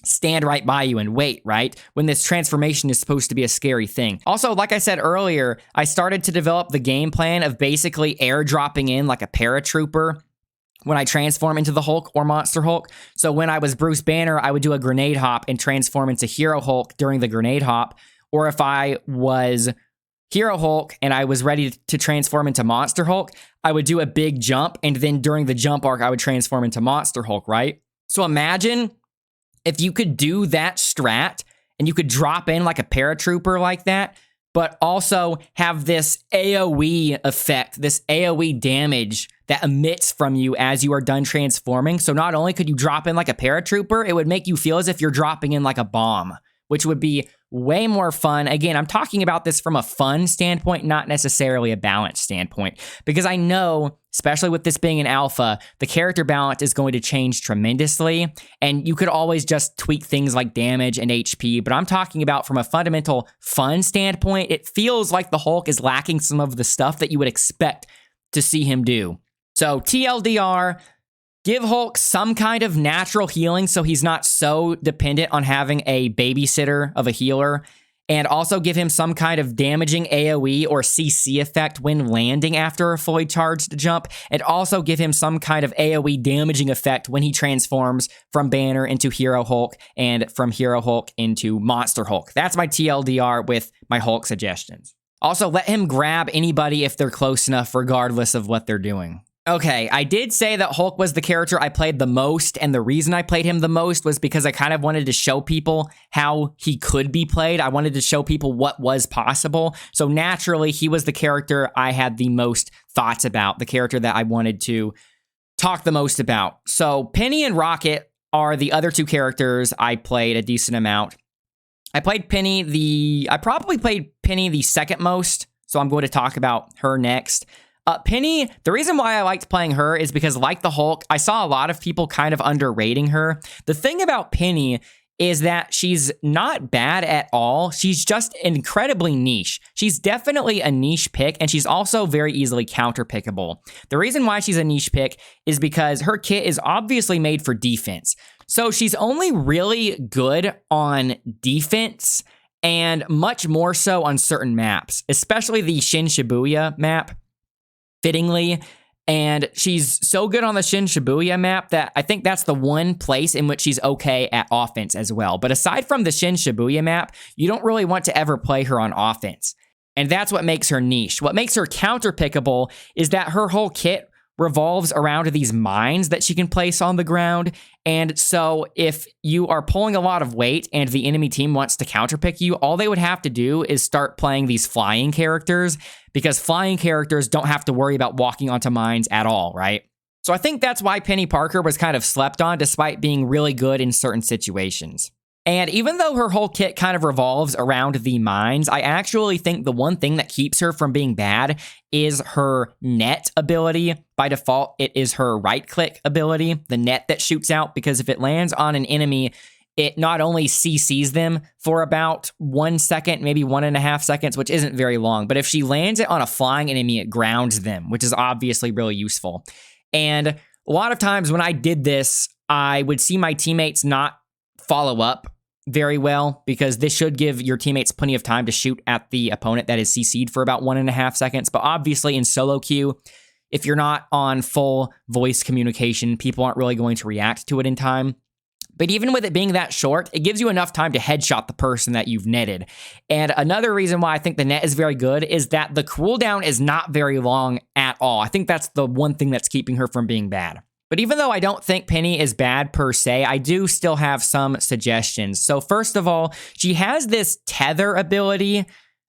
stand right by you and wait, right? When this transformation is supposed to be a scary thing. Also, like I said earlier, I started to develop the game plan of basically airdropping in like a paratrooper when I transform into the Hulk or Monster Hulk. So when I was Bruce Banner, I would do a grenade hop and transform into Hero Hulk during the grenade hop. Or if I was Hero Hulk and I was ready to transform into Monster Hulk, I would do a big jump, and then during the jump arc, I would transform into Monster Hulk, right? So imagine if you could do that strat and you could drop in like a paratrooper like that, but also have this AoE effect, this AoE damage that emits from you as you are done transforming. So not only could you drop in like a paratrooper, it would make you feel as if you're dropping in like a bomb, which would be way more fun. Again, I'm talking about this from a fun standpoint, not necessarily a balance standpoint, because I know, especially with this being an alpha, the character balance is going to change tremendously, and you could always just tweak things like damage and HP, but I'm talking about from a fundamental fun standpoint, it feels like the Hulk is lacking some of the stuff that you would expect to see him do. So TLDR, give Hulk some kind of natural healing so he's not so dependent on having a babysitter of a healer. and also give him some kind of damaging AoE or CC effect when landing after a fully charged jump, and also give him some kind of AoE damaging effect when he transforms from Banner into Hero Hulk and from Hero Hulk into Monster Hulk. That's my TLDR with my Hulk suggestions. Also, let him grab anybody if they're close enough, regardless of what they're doing. Okay, I did say that Hulk was the character I played the most, and the reason I played him the most was because I kind of wanted to show people how he could be played. I wanted to show people what was possible. So naturally, he was the character I had the most thoughts about, the character that I wanted to talk the most about. So Penny and Rocket are the other two characters I played a decent amount. I probably played Penny the second most, so I'm going to talk about her next. Penny, the reason why I liked playing her is because, like the Hulk, I saw a lot of people kind of underrating her. The thing about Penny is that she's not bad at all. She's just incredibly niche. She's definitely a niche pick, and she's also very easily counter-pickable. The reason why she's a niche pick is because her kit is obviously made for defense. So she's only really good on defense, and much more so on certain maps, especially the Shin Shibuya map. Fittingly, and she's so good on the Shin Shibuya map that I think that's the one place in which she's okay at offense as well. But aside from the Shin Shibuya map, you don't really want to ever play her on offense. And that's what makes her niche. What makes her counter-pickable is that her whole kit revolves around these mines that she can place on the ground. And so if you are pulling a lot of weight and the enemy team wants to counterpick you, all they would have to do is start playing these flying characters, because flying characters don't have to worry about walking onto mines at all, right? So I think that's why Peni Parker was kind of slept on, despite being really good in certain situations. And even though her whole kit kind of revolves around the mines, I actually think the one thing that keeps her from being bad is her net ability. By default, it is her right-click ability, the net that shoots out, because if it lands on an enemy, it not only CCs them for about 1 second, maybe 1.5 seconds, which isn't very long, but if she lands it on a flying enemy, it grounds them, which is obviously really useful. And a lot of times when I did this, I would see my teammates not follow up very well, because this should give your teammates plenty of time to shoot at the opponent that is CC'd for about 1.5 seconds. But obviously in solo queue, if you're not on full voice communication, people aren't really going to react to it in time. But even with it being that short, it gives you enough time to headshot the person that you've netted. And another reason why I think the net is very good is that the cooldown is not very long at all. I think that's the one thing that's keeping her from being bad. But even though I don't think Penny is bad per se, I do still have some suggestions. So first of all, she has this tether ability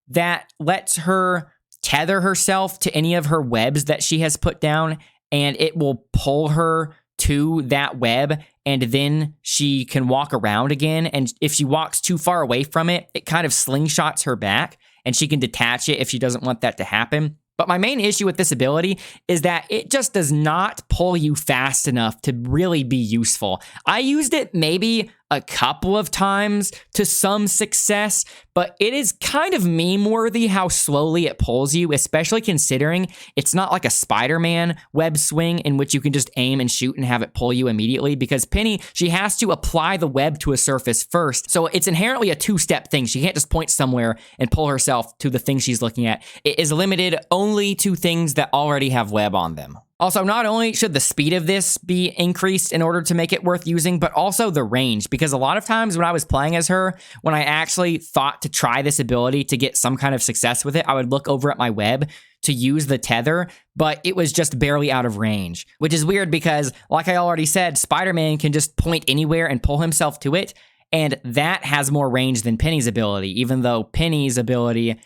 that lets her tether herself to any of her webs that she has put down, and it will pull her to that web, and then she can walk around again. And if she walks too far away from it, it kind of slingshots her back, and she can detach it if she doesn't want that to happen. But my main issue with this ability is that it just does not pull you fast enough to really be useful. I used it maybe a couple of times to some success, but it is kind of meme-worthy how slowly it pulls you, especially considering it's not like a Spiderman web swing in which you can just aim and shoot and have it pull you immediately, because Penny, she has to apply the web to a surface first, so it's inherently a two-step thing. She can't just point somewhere and pull herself to the thing she's looking at. It is limited only to things that already have web on them. Also, not only should the speed of this be increased in order to make it worth using, but also the range, because a lot of times when I was playing as her, when I actually thought to try this ability to get some kind of success with it, I would look over at my web to use the tether, but it was just barely out of range, which is weird because, like I already said, Spider-Man can just point anywhere and pull himself to it, and that has more range than Penny's ability, even though Penny's ability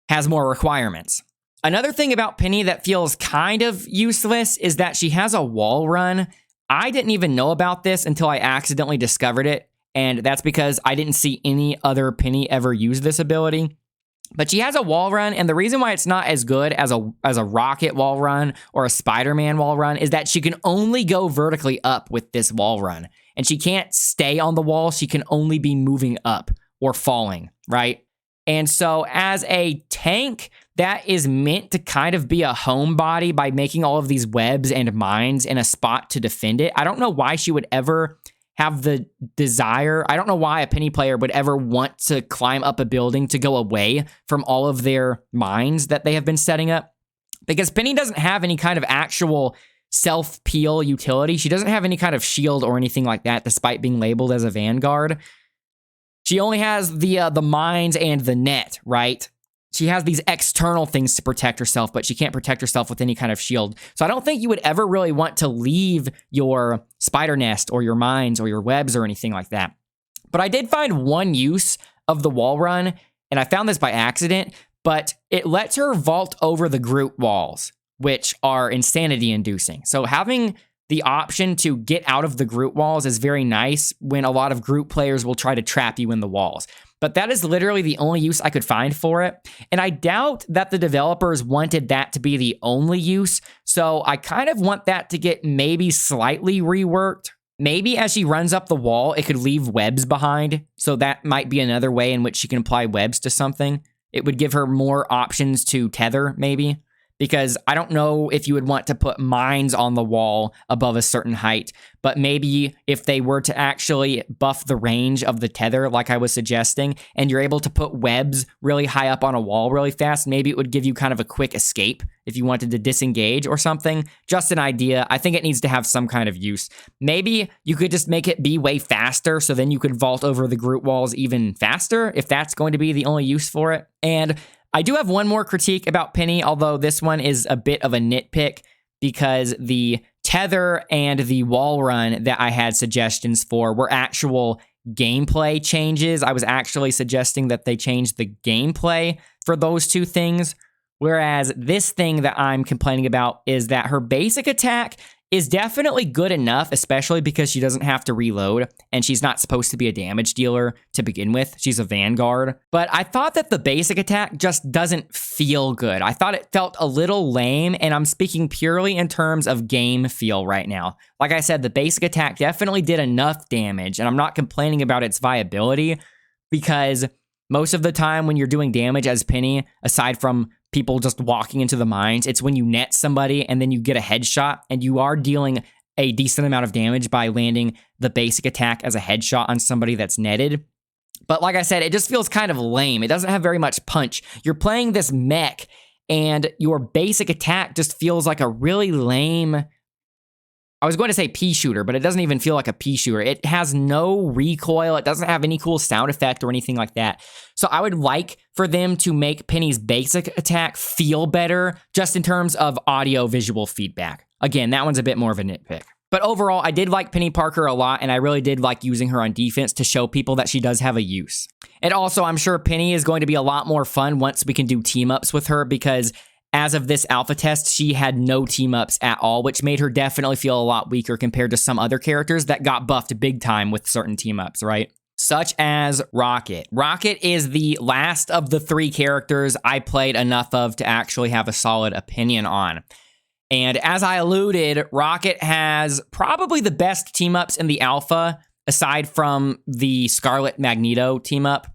has more requirements. Another thing about Penny that feels kind of useless is that she has a wall run. I didn't even know about this until I accidentally discovered it, and that's because I didn't see any other Penny ever use this ability. But she has a wall run, and the reason why it's not as good as a Rocket wall run or a Spider-Man wall run is that she can only go vertically up with this wall run, and she can't stay on the wall. She can only be moving up or falling, right? And so as a tank that is meant to kind of be a homebody by making all of these webs and mines in a spot to defend it, I don't know why she would ever have the desire. I don't know why a Penny player would ever want to climb up a building to go away from all of their mines that they have been setting up. Because Penny doesn't have any kind of actual self-peel utility. She doesn't have any kind of shield or anything like that, despite being labeled as a Vanguard. She only has the mines and the net, right? She has these external things to protect herself, but she can't protect herself with any kind of shield. So I don't think you would ever really want to leave your spider nest or your mines or your webs or anything like that. But I did find one use of the wall run, and I found this by accident, but it lets her vault over the Groot walls, which are insanity-inducing. So having the option to get out of the Groot walls is very nice when a lot of Groot players will try to trap you in the walls. But that is literally the only use I could find for it. And I doubt that the developers wanted that to be the only use. So I kind of want that to get maybe slightly reworked. Maybe as she runs up the wall, it could leave webs behind. So that might be another way in which she can apply webs to something. It would give her more options to tether, maybe. Because I don't know if you would want to put mines on the wall above a certain height, but maybe if they were to actually buff the range of the tether, like I was suggesting, and you're able to put webs really high up on a wall really fast, maybe it would give you kind of a quick escape if you wanted to disengage or something. Just an idea. I think it needs to have some kind of use. Maybe you could just make it be way faster, so then you could vault over the Groot walls even faster, if that's going to be the only use for it. And I do have one more critique about Penny, although this one is a bit of a nitpick because the tether and the wall run that I had suggestions for were actual gameplay changes. I was actually suggesting that they change the gameplay for those two things, whereas this thing that I'm complaining about is that her basic attack is definitely good enough, especially because she doesn't have to reload, and she's not supposed to be a damage dealer to begin with. She's a Vanguard. But I thought that the basic attack just doesn't feel good. I thought it felt a little lame, and I'm speaking purely in terms of game feel right now. Like I said, the basic attack definitely did enough damage, and I'm not complaining about its viability, because most of the time when you're doing damage as Penny, aside from people just walking into the mines, it's when you net somebody and then you get a headshot and you are dealing a decent amount of damage by landing the basic attack as a headshot on somebody that's netted. But like I said, it just feels kind of lame. It doesn't have very much punch. You're playing this mech and your basic attack just feels like a really lame, I was going to say pea shooter, but it doesn't even feel like a pea shooter. It has no recoil. It doesn't have any cool sound effect or anything like that. So I would like for them to make Penny's basic attack feel better just in terms of audio-visual feedback. Again, that one's a bit more of a nitpick. But overall, I did like Peni Parker a lot, and I really did like using her on defense to show people that she does have a use. And also, I'm sure Penny is going to be a lot more fun once we can do team-ups with her, because as of this alpha test, she had no team-ups at all, which made her definitely feel a lot weaker compared to some other characters that got buffed big time with certain team-ups, right? Such as Rocket. Rocket is the last of the three characters I played enough of to actually have a solid opinion on. And as I alluded, Rocket has probably the best team-ups in the alpha, aside from the Scarlet Magneto team-up.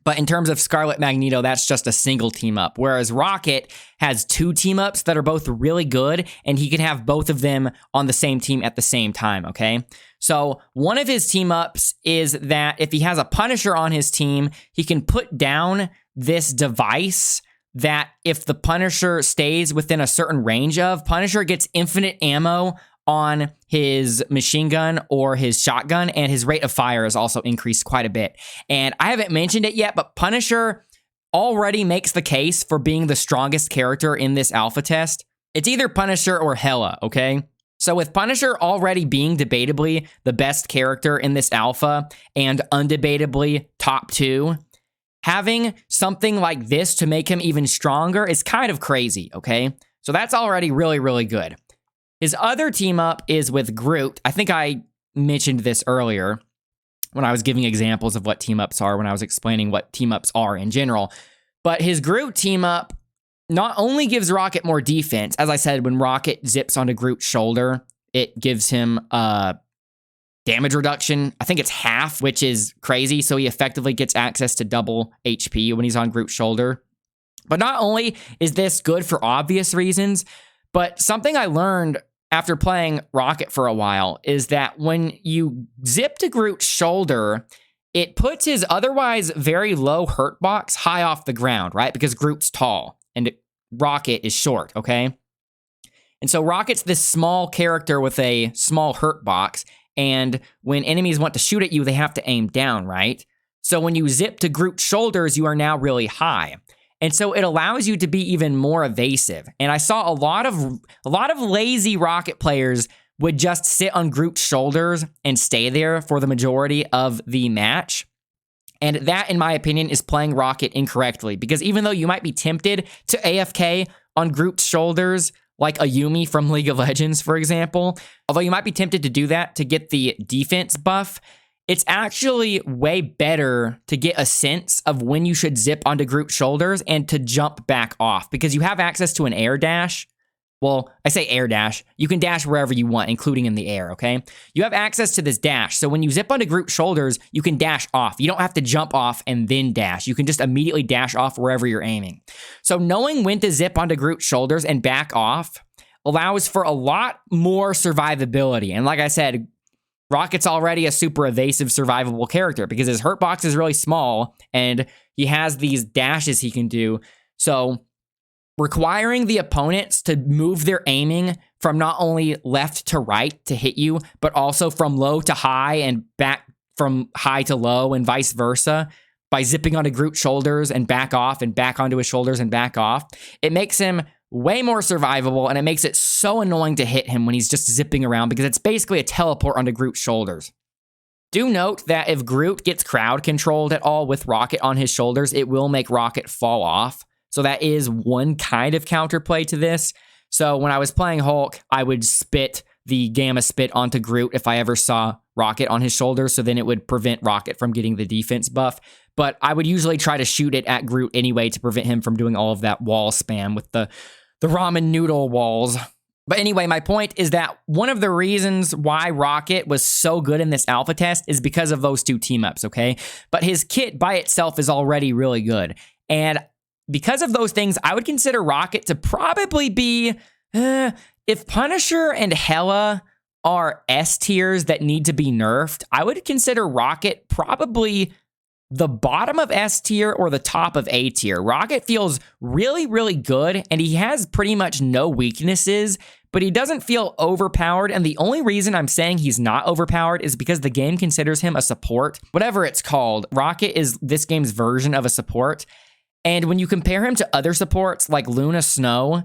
But in terms of Scarlet Magneto, that's just a single team-up, whereas Rocket has two team-ups that are both really good, and he can have both of them on the same team at the same time, okay? So one of his team-ups is that if he has a Punisher on his team, he can put down this device that if the Punisher stays within a certain range of, Punisher gets infinite ammo on his machine gun or his shotgun, and his rate of fire is also increased quite a bit. And I haven't mentioned it yet, but Punisher already makes the case for being the strongest character in this alpha test. It's either Punisher or Hela, okay? So with Punisher already being debatably the best character in this alpha and undebatably top 2, having something like this to make him even stronger is kind of crazy, okay? So that's already really, really good. His other team-up is with Groot. I think I mentioned this earlier when I was giving examples of what team-ups are, when I was explaining what team-ups are in general. But his Groot team-up not only gives Rocket more defense, as I said, when Rocket zips onto Groot's shoulder, it gives him damage reduction. I think it's half, which is crazy. So he effectively gets access to double HP when he's on Groot's shoulder. But not only is this good for obvious reasons, but something I learned after playing Rocket for a while is that when you zip to Groot's shoulder, it puts his otherwise very low hurt box high off the ground, right? Because Groot's tall and Rocket is short, okay? And so Rocket's this small character with a small hurt box, and when enemies want to shoot at you, they have to aim down, right? So when you zip to Groot's shoulders, you are now really high. And so it allows you to be even more evasive. And I saw a lot of lazy Rocket players would just sit on Groot's shoulders and stay there for the majority of the match. And that, in my opinion, is playing Rocket incorrectly. Because even though you might be tempted to AFK on Groot's shoulders, like a Yumi from League of Legends, for example, although you might be tempted to do that to get the defense buff, it's actually way better to get a sense of when you should zip onto Groot's shoulders and to jump back off, because you have access to an air dash. Well, I say air dash. You can dash wherever you want, including in the air, okay? You have access to this dash, so when you zip onto Groot's shoulders, you can dash off. You don't have to jump off and then dash. You can just immediately dash off wherever you're aiming. So knowing when to zip onto Groot's shoulders and back off allows for a lot more survivability. And like I said, Rocket's already a super evasive, survivable character because his hurt box is really small and he has these dashes he can do. So requiring the opponents to move their aiming from not only left to right to hit you, but also from low to high and back from high to low and vice versa by zipping onto Groot's shoulders and back off and back onto his shoulders and back off, it makes him way more survivable, and it makes it so annoying to hit him when he's just zipping around because it's basically a teleport onto Groot's shoulders. Do note that if Groot gets crowd controlled at all with Rocket on his shoulders, it will make Rocket fall off. So that is one kind of counterplay to this. So when I was playing Hulk, I would spit the Gamma Spit onto Groot if I ever saw Rocket on his shoulders, so then it would prevent Rocket from getting the defense buff. But I would usually try to shoot it at Groot anyway to prevent him from doing all of that wall spam with the ramen noodle walls. But anyway, my point is that one of the reasons why Rocket was so good in this alpha test is because of those two team-ups, okay? But his kit by itself is already really good. And because of those things, I would consider Rocket to probably be, if Punisher and Hela are S tiers that need to be nerfed, I would consider Rocket probably the bottom of S tier or the top of A tier. Rocket feels really, really good, and he has pretty much no weaknesses, but he doesn't feel overpowered, and the only reason I'm saying he's not overpowered is because the game considers him a support. Whatever it's called, Rocket is this game's version of a support, and when you compare him to other supports like Luna Snow,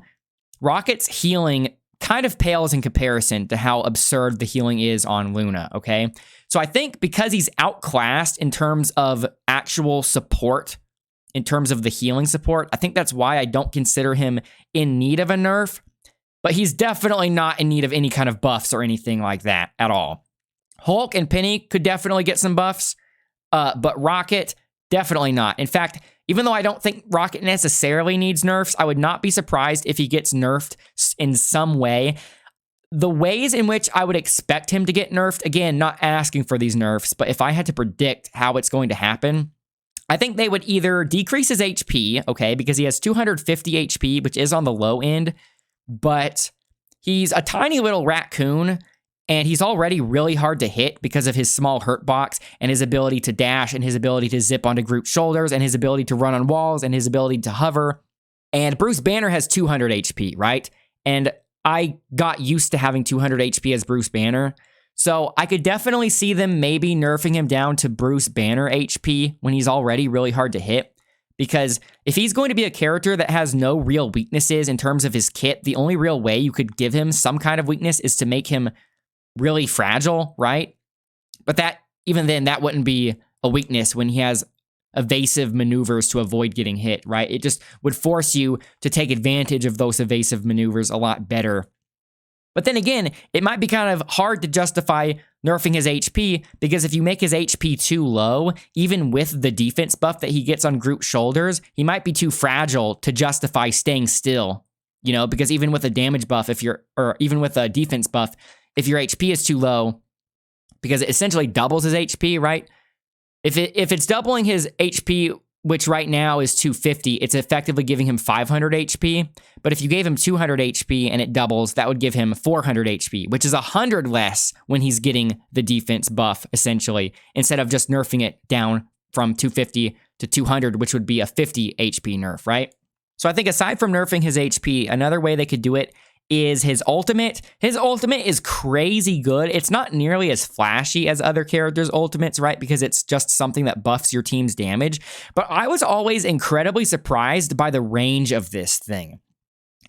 Rocket's healing kind of pales in comparison to how absurd the healing is on Luna, okay? So I think because he's outclassed in terms of actual support, in terms of the healing support, I think that's why I don't consider him in need of a nerf, but he's definitely not in need of any kind of buffs or anything like that at all. Hulk and Penny could definitely get some buffs, but Rocket, definitely not. In fact, even though I don't think Rocket necessarily needs nerfs, I would not be surprised if he gets nerfed in some way. The ways in which I would expect him to get nerfed, again, not asking for these nerfs, but if I had to predict how it's going to happen, I think they would either decrease his HP, okay, because he has 250 HP, which is on the low end, but he's a tiny little raccoon, and he's already really hard to hit because of his small hurt box and his ability to dash and his ability to zip onto Groot's shoulders and his ability to run on walls and his ability to hover. And Bruce Banner has 200 HP, right? And I got used to having 200 HP as Bruce Banner. So I could definitely see them maybe nerfing him down to Bruce Banner HP when he's already really hard to hit. Because if he's going to be a character that has no real weaknesses in terms of his kit, the only real way you could give him some kind of weakness is to make him really fragile, right? But that, even then, that wouldn't be a weakness when he has evasive maneuvers to avoid getting hit, right? It just would force you to take advantage of those evasive maneuvers a lot better. But then again, it might be kind of hard to justify nerfing his HP, because if you make his HP too low, even with the defense buff that he gets on Groot's shoulders, he might be too fragile to justify staying still, you know, because even with a damage buff, or even with a defense buff, if your HP is too low, because it essentially doubles his HP, right? If it's doubling his HP which right now is 250, it's effectively giving him 500 HP. But if you gave him 200 HP and it doubles, that would give him 400 HP, which is 100 less when he's getting the defense buff, essentially, instead of just nerfing it down from 250 to 200, which would be a 50 HP nerf, right? So I think aside from nerfing his HP, another way they could do it is his ultimate. His ultimate is crazy good. It's not nearly as flashy as other characters' ultimates, right? Because it's just something that buffs your team's damage. But I was always incredibly surprised by the range of this thing.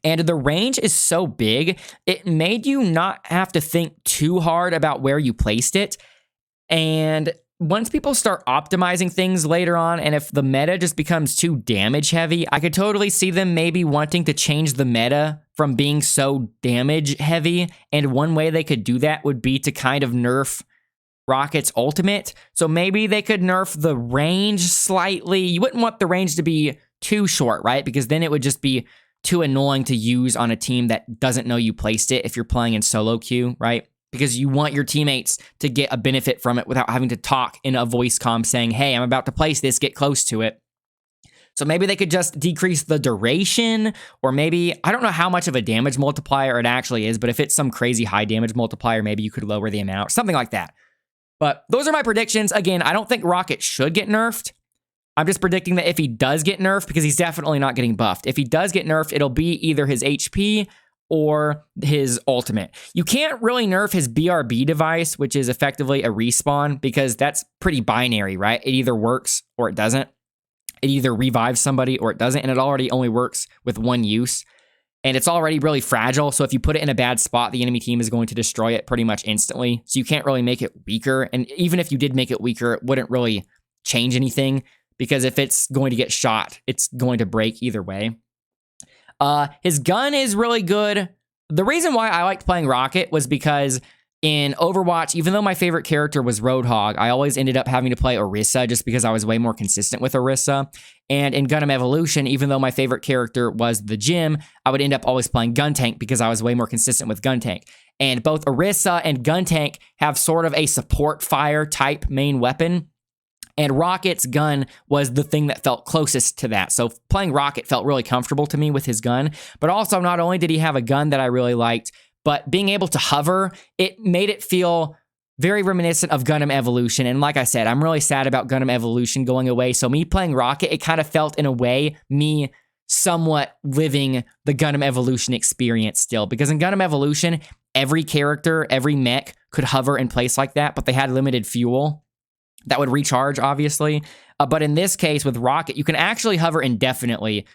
And the range is so big, it made you not have to think too hard about where you placed it. And once people start optimizing things later on, and if the meta just becomes too damage heavy, I could totally see them maybe wanting to change the meta from being so damage heavy. And one way they could do that would be to kind of nerf Rocket's ultimate. So maybe they could nerf the range slightly. You wouldn't want the range to be too short, right? Because then it would just be too annoying to use on a team that doesn't know you placed it if you're playing in solo queue, right? Because you want your teammates to get a benefit from it without having to talk in a voice comm saying, hey, I'm about to place this, get close to it. So maybe they could just decrease the duration, or maybe, I don't know how much of a damage multiplier it actually is, but if it's some crazy high damage multiplier, maybe you could lower the amount, something like that. But those are my predictions. Again, I don't think Rocket should get nerfed. I'm just predicting that if he does get nerfed, because he's definitely not getting buffed, if he does get nerfed, it'll be either his HP or his ultimate. You can't really nerf his BRB device, which is effectively a respawn, because that's pretty binary, right? It either works or it doesn't. It either revives somebody or it doesn't, and it already only works with one use. And it's already really fragile, so if you put it in a bad spot, the enemy team is going to destroy it pretty much instantly. So you can't really make it weaker, and even if you did make it weaker, it wouldn't really change anything, because if it's going to get shot, it's going to break either way. His gun is really good. The reason why I liked playing Rocket was because in Overwatch, even though my favorite character was Roadhog, I always ended up having to play Orisa just because I was way more consistent with Orisa. And in Gundam Evolution, even though my favorite character was the Jim, I would end up always playing Guntank because I was way more consistent with Guntank. And both Orisa and Guntank have sort of a support fire type main weapon. And Rocket's gun was the thing that felt closest to that. So playing Rocket felt really comfortable to me with his gun. But also, not only did he have a gun that I really liked, but being able to hover, it made it feel very reminiscent of Gundam Evolution. And like I said, I'm really sad about Gundam Evolution going away. So me playing Rocket, it kind of felt in a way me somewhat living the Gundam Evolution experience still. Because in Gundam Evolution, every character, every mech could hover in place like that, but they had limited fuel that would recharge, obviously. But in this case, with Rocket, you can actually hover indefinitely,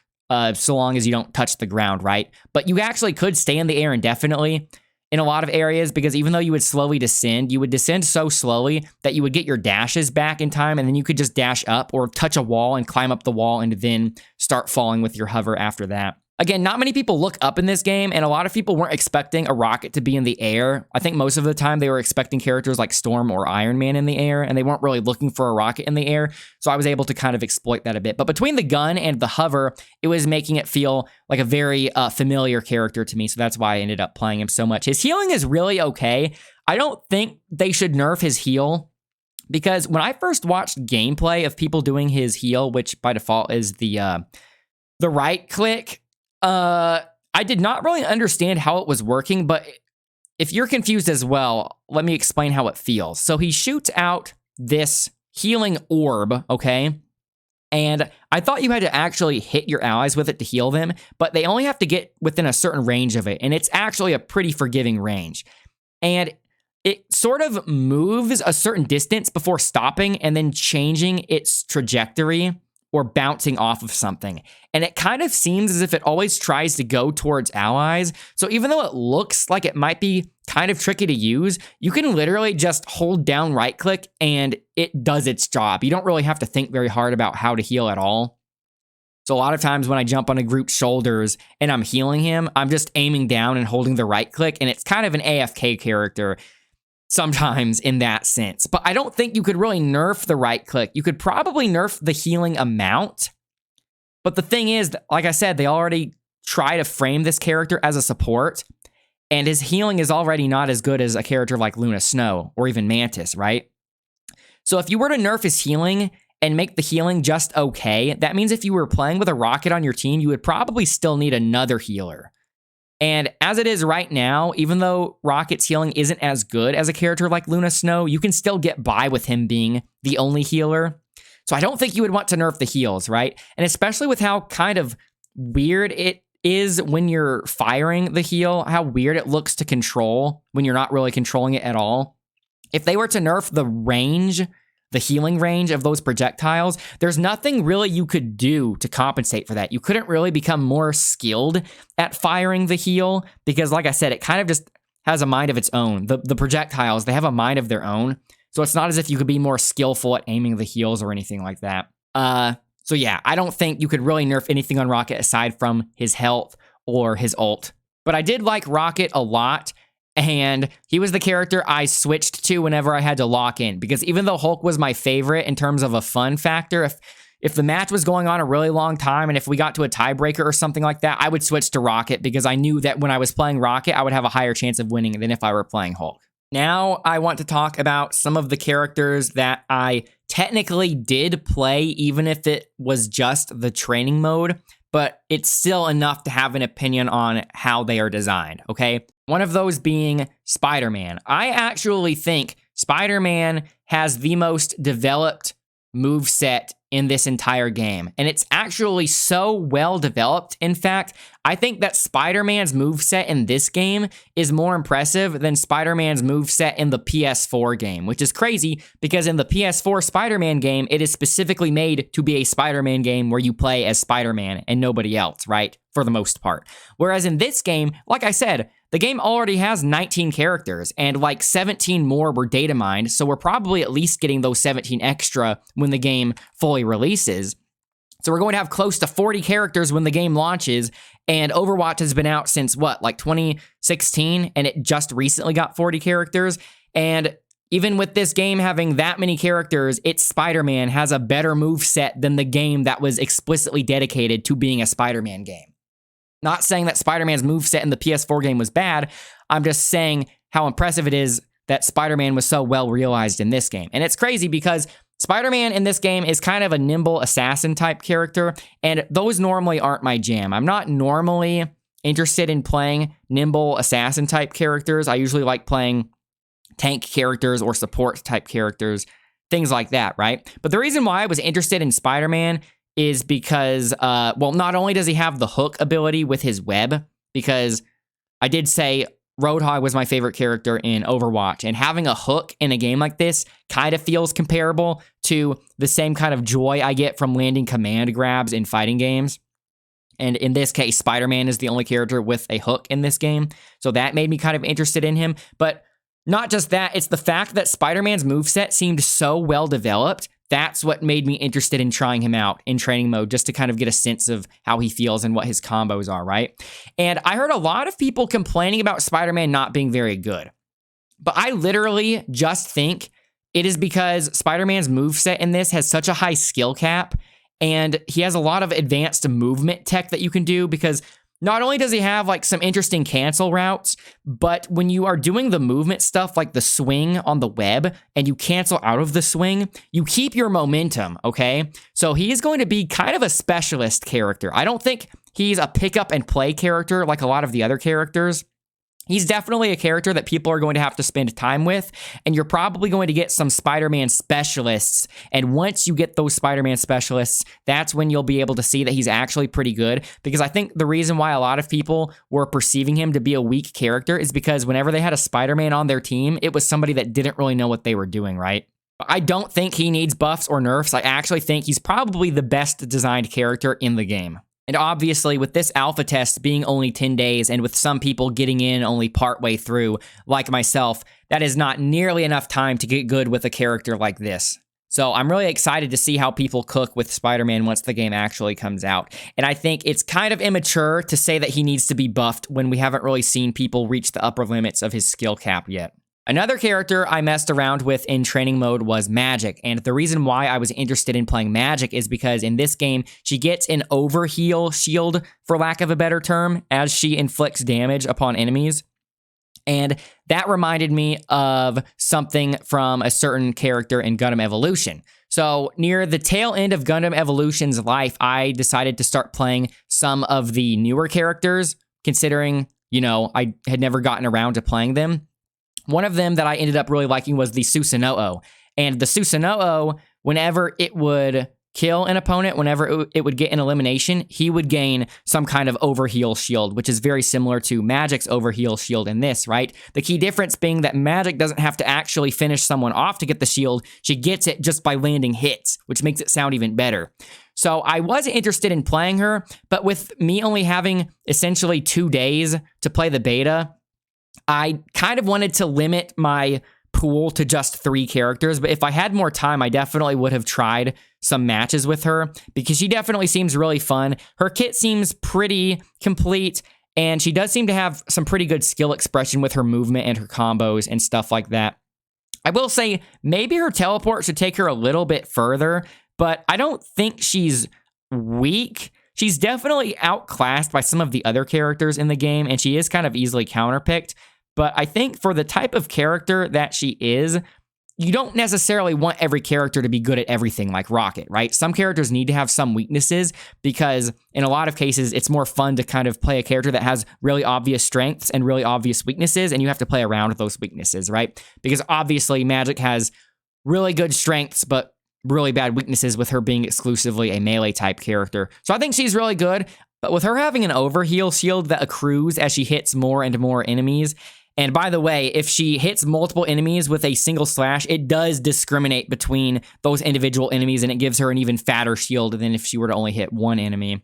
so long as you don't touch the ground, right? But you actually could stay in the air indefinitely in a lot of areas, because even though you would slowly descend, you would descend so slowly that you would get your dashes back in time, and then you could just dash up or touch a wall and climb up the wall and then start falling with your hover after that. Again, not many people look up in this game, and a lot of people weren't expecting a rocket to be in the air. I think most of the time they were expecting characters like Storm or Iron Man in the air, and they weren't really looking for a rocket in the air, so I was able to kind of exploit that a bit. But between the gun and the hover, it was making it feel like a very familiar character to me, so that's why I ended up playing him so much. His healing is really okay. I don't think they should nerf his heal, because when I first watched gameplay of people doing his heal, which by default is the right click, I did not really understand how it was working, but if you're confused as well, let me explain how it feels. So he shoots out this healing orb, okay? And I thought you had to actually hit your allies with it to heal them, but they only have to get within a certain range of it, and it's actually a pretty forgiving range. And it sort of moves a certain distance before stopping and then changing its trajectory or bouncing off of something. And it kind of seems as if it always tries to go towards allies. So even though it looks like it might be kind of tricky to use, you can literally just hold down right click and it does its job. You don't really have to think very hard about how to heal at all. So a lot of times when I jump on a group's shoulders and I'm healing him, I'm just aiming down and holding the right click, and it's kind of an AFK character sometimes in that sense. But I don't think you could really nerf the right click. You could probably nerf the healing amount. But the thing is, like I said, they already try to frame this character as a support, and his healing is already not as good as a character like Luna Snow or even Mantis, right? So if you were to nerf his healing and make the healing just okay, that means if you were playing with a Rocket on your team, you would probably still need another healer. And as it is right now, even though Rocket's healing isn't as good as a character like Luna Snow, you can still get by with him being the only healer. So I don't think you would want to nerf the heals, right? And especially with how kind of weird it is when you're firing the heal, how weird it looks to control when you're not really controlling it at all. If they were to nerf the range, the healing range of those projectiles, there's nothing really you could do to compensate for that. You couldn't really become more skilled at firing the heal because, like I said, it kind of just has a mind of its own. The projectiles, they have a mind of their own. So it's not as if you could be more skillful at aiming the heals or anything like that. So yeah, I don't think you could really nerf anything on Rocket aside from his health or his ult. But I did like Rocket a lot. And he was the character I switched to whenever I had to lock in. Because even though Hulk was my favorite in terms of a fun factor, if the match was going on a really long time and if we got to a tiebreaker or something like that, I would switch to Rocket because I knew that when I was playing Rocket, I would have a higher chance of winning than if I were playing Hulk. Now I want to talk about some of the characters that I technically did play, even if it was just the training mode, but it's still enough to have an opinion on how they are designed, okay? One of those being Spider-Man. I actually think Spider-Man has the most developed moveset in this entire game. And it's actually so well developed. In fact, I think that Spider-Man's moveset in this game is more impressive than Spider-Man's moveset in the PS4 game, which is crazy because in the PS4 Spider-Man game, it is specifically made to be a Spider-Man game where you play as Spider-Man and nobody else, right? For the most part. Whereas in this game, like I said, the game already has 19 characters and like 17 more were data mined, so we're probably at least getting those 17 extra when the game fully releases. So we're going to have close to 40 characters when the game launches, and Overwatch has been out since what, like 2016, and it just recently got 40 characters. And even with this game having that many characters, its Spider-Man has a better moveset than the game that was explicitly dedicated to being a Spider-Man game. Not saying that Spider-Man's moveset in the PS4 game was bad, I'm just saying how impressive it is that Spider-Man was so well realized in this game. And it's crazy because Spider-Man in this game is kind of a nimble assassin type character, and those normally aren't my jam. I'm not normally interested in playing nimble assassin type characters. I usually like playing tank characters or support type characters, things like that, right? But the reason why I was interested in Spider-Man is because, well, not only does he have the hook ability with his web, because I did say Roadhog was my favorite character in Overwatch, and having a hook in a game like this kind of feels comparable to the same kind of joy I get from landing command grabs in fighting games. And in this case, Spider-Man is the only character with a hook in this game, so that made me kind of interested in him. But not just that, it's the fact that Spider-Man's moveset seemed so well developed. That's what made me interested in trying him out in training mode, just to kind of get a sense of how he feels and what his combos are, right? And I heard a lot of people complaining about Spider-Man not being very good. But I literally just think it is because Spider-Man's moveset in this has such a high skill cap, and he has a lot of advanced movement tech that you can do, because not only does he have like some interesting cancel routes, but when you are doing the movement stuff like the swing on the web and you cancel out of the swing, you keep your momentum, okay? So he is going to be kind of a specialist character. I don't think he's a pick up and play character like a lot of the other characters. He's definitely a character that people are going to have to spend time with, and you're probably going to get some Spider-Man specialists, and once you get those Spider-Man specialists, that's when you'll be able to see that he's actually pretty good, because I think the reason why a lot of people were perceiving him to be a weak character is because whenever they had a Spider-Man on their team, it was somebody that didn't really know what they were doing, right? I don't think he needs buffs or nerfs. I actually think he's probably the best designed character in the game. And obviously, with this alpha test being only 10 days and with some people getting in only partway through, like myself, that is not nearly enough time to get good with a character like this. So I'm really excited to see how people cook with Spider-Man once the game actually comes out. And I think it's kind of immature to say that he needs to be buffed when we haven't really seen people reach the upper limits of his skill cap yet. Another character I messed around with in training mode was Magik, and the reason why I was interested in playing Magik is because in this game, she gets an overheal shield, for lack of a better term, as she inflicts damage upon enemies. And that reminded me of something from a certain character in Gundam Evolution. So near the tail end of Gundam Evolution's life, I decided to start playing some of the newer characters, considering, I had never gotten around to playing them. One of them that I ended up really liking was the Susanoo. And the Susanoo, whenever it would kill an opponent, whenever it would get an elimination, he would gain some kind of overheal shield, which is very similar to Magik's overheal shield in this, right? The key difference being that Magik doesn't have to actually finish someone off to get the shield. She gets it just by landing hits, which makes it sound even better. So I was interested in playing her, but with me only having essentially 2 days to play the beta, I kind of wanted to limit my pool to just 3 characters, but if I had more time, I definitely would have tried some matches with her because she definitely seems really fun. Her kit seems pretty complete, and she does seem to have some pretty good skill expression with her movement and her combos and stuff like that. I will say maybe her teleport should take her a little bit further, but I don't think she's weak. She's definitely outclassed by some of the other characters in the game, and she is kind of easily counterpicked. But I think for the type of character that she is, you don't necessarily want every character to be good at everything like Rocket, right? Some characters need to have some weaknesses because in a lot of cases, it's more fun to kind of play a character that has really obvious strengths and really obvious weaknesses, and you have to play around with those weaknesses, right? Because obviously Magik has really good strengths, but really bad weaknesses with her being exclusively a melee type character. So I think she's really good, but with her having an overheal shield that accrues as she hits more and more enemies. And by the way, if she hits multiple enemies with a single slash, it does discriminate between those individual enemies, and it gives her an even fatter shield than if she were to only hit one enemy.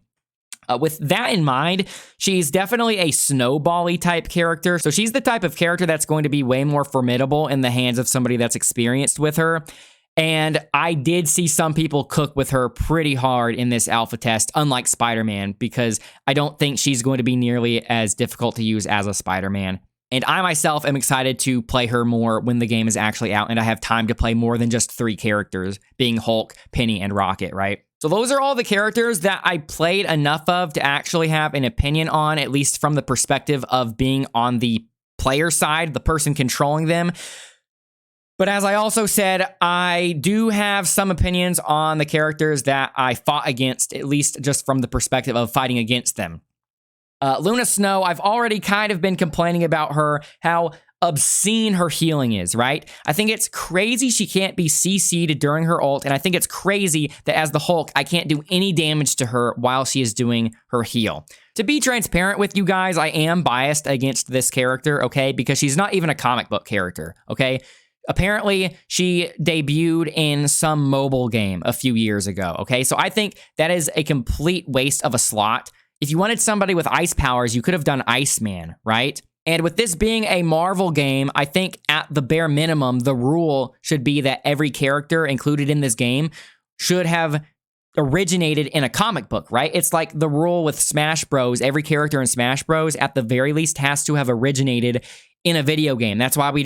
With that in mind, she's definitely a snowball-y type character. So she's the type of character that's going to be way more formidable in the hands of somebody that's experienced with her. And I did see some people cook with her pretty hard in this alpha test, unlike Spider-Man, because I don't think she's going to be nearly as difficult to use as a Spider-Man. And I myself am excited to play her more when the game is actually out and I have time to play more than just 3 characters, being Hulk, Penny, and Rocket, right? So those are all the characters that I played enough of to actually have an opinion on, at least from the perspective of being on the player side, the person controlling them. But as I also said, I do have some opinions on the characters that I fought against, at least just from the perspective of fighting against them. Luna Snow, I've already kind of been complaining about her, how obscene her healing is, right? I think it's crazy she can't be CC'd during her ult, and I think it's crazy that as the Hulk, I can't do any damage to her while she is doing her heal. To be transparent with you guys, I am biased against this character, okay? Because she's not even a comic book character, okay? Apparently, she debuted in some mobile game a few years ago, okay? So I think that is a complete waste of a slot. If you wanted somebody with ice powers, you could have done Iceman, right? And with this being a Marvel game, I think at the bare minimum, the rule should be that every character included in this game should have originated in a comic book, right? It's like the rule with Smash Bros. Every character in Smash Bros. At the very least has to have originated in a video game. That's why we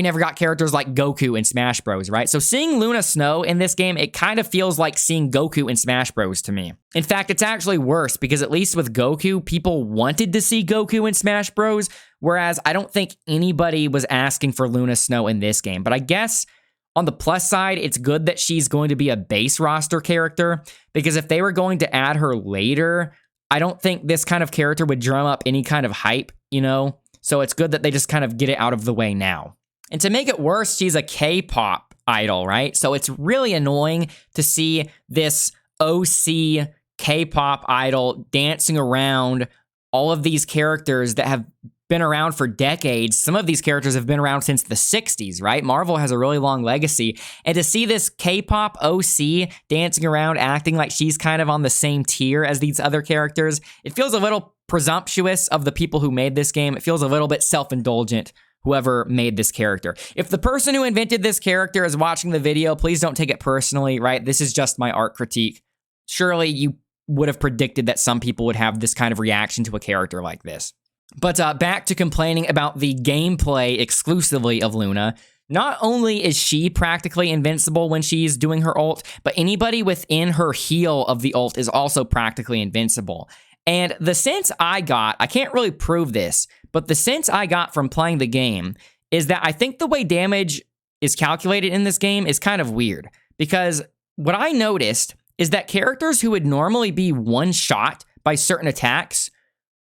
never got characters like Goku in Smash Bros, right? So seeing Luna Snow in this game, it kind of feels like seeing Goku in Smash Bros to me. In fact, it's actually worse because at least with Goku, people wanted to see Goku in Smash Bros, whereas I don't think anybody was asking for Luna Snow in this game. But I guess on the plus side, it's good that she's going to be a base roster character, because if they were going to add her later, I don't think this kind of character would drum up any kind of hype, you know? So it's good that they just kind of get it out of the way now. And to make it worse, she's a K-pop idol, right? So it's really annoying to see this OC K-pop idol dancing around all of these characters that have been around for decades. Some of these characters have been around since the 60s, right? Marvel has a really long legacy. And to see this K-pop OC dancing around acting like she's kind of on the same tier as these other characters, it feels a little presumptuous of the people who made this game. It feels a little bit self-indulgent, whoever made this character. If the person who invented this character is watching the video, please don't take it personally, right? This is just my art critique. Surely you would have predicted that some people would have this kind of reaction to a character like this. But back to complaining about the gameplay exclusively of Luna. Not only is she practically invincible when she's doing her ult, but anybody within her heal of the ult is also practically invincible. And the sense I got, I can't really prove this, but the sense I got from playing the game is that I think the way damage is calculated in this game is kind of weird. because what I noticed is that characters who would normally be one-shot by certain attacks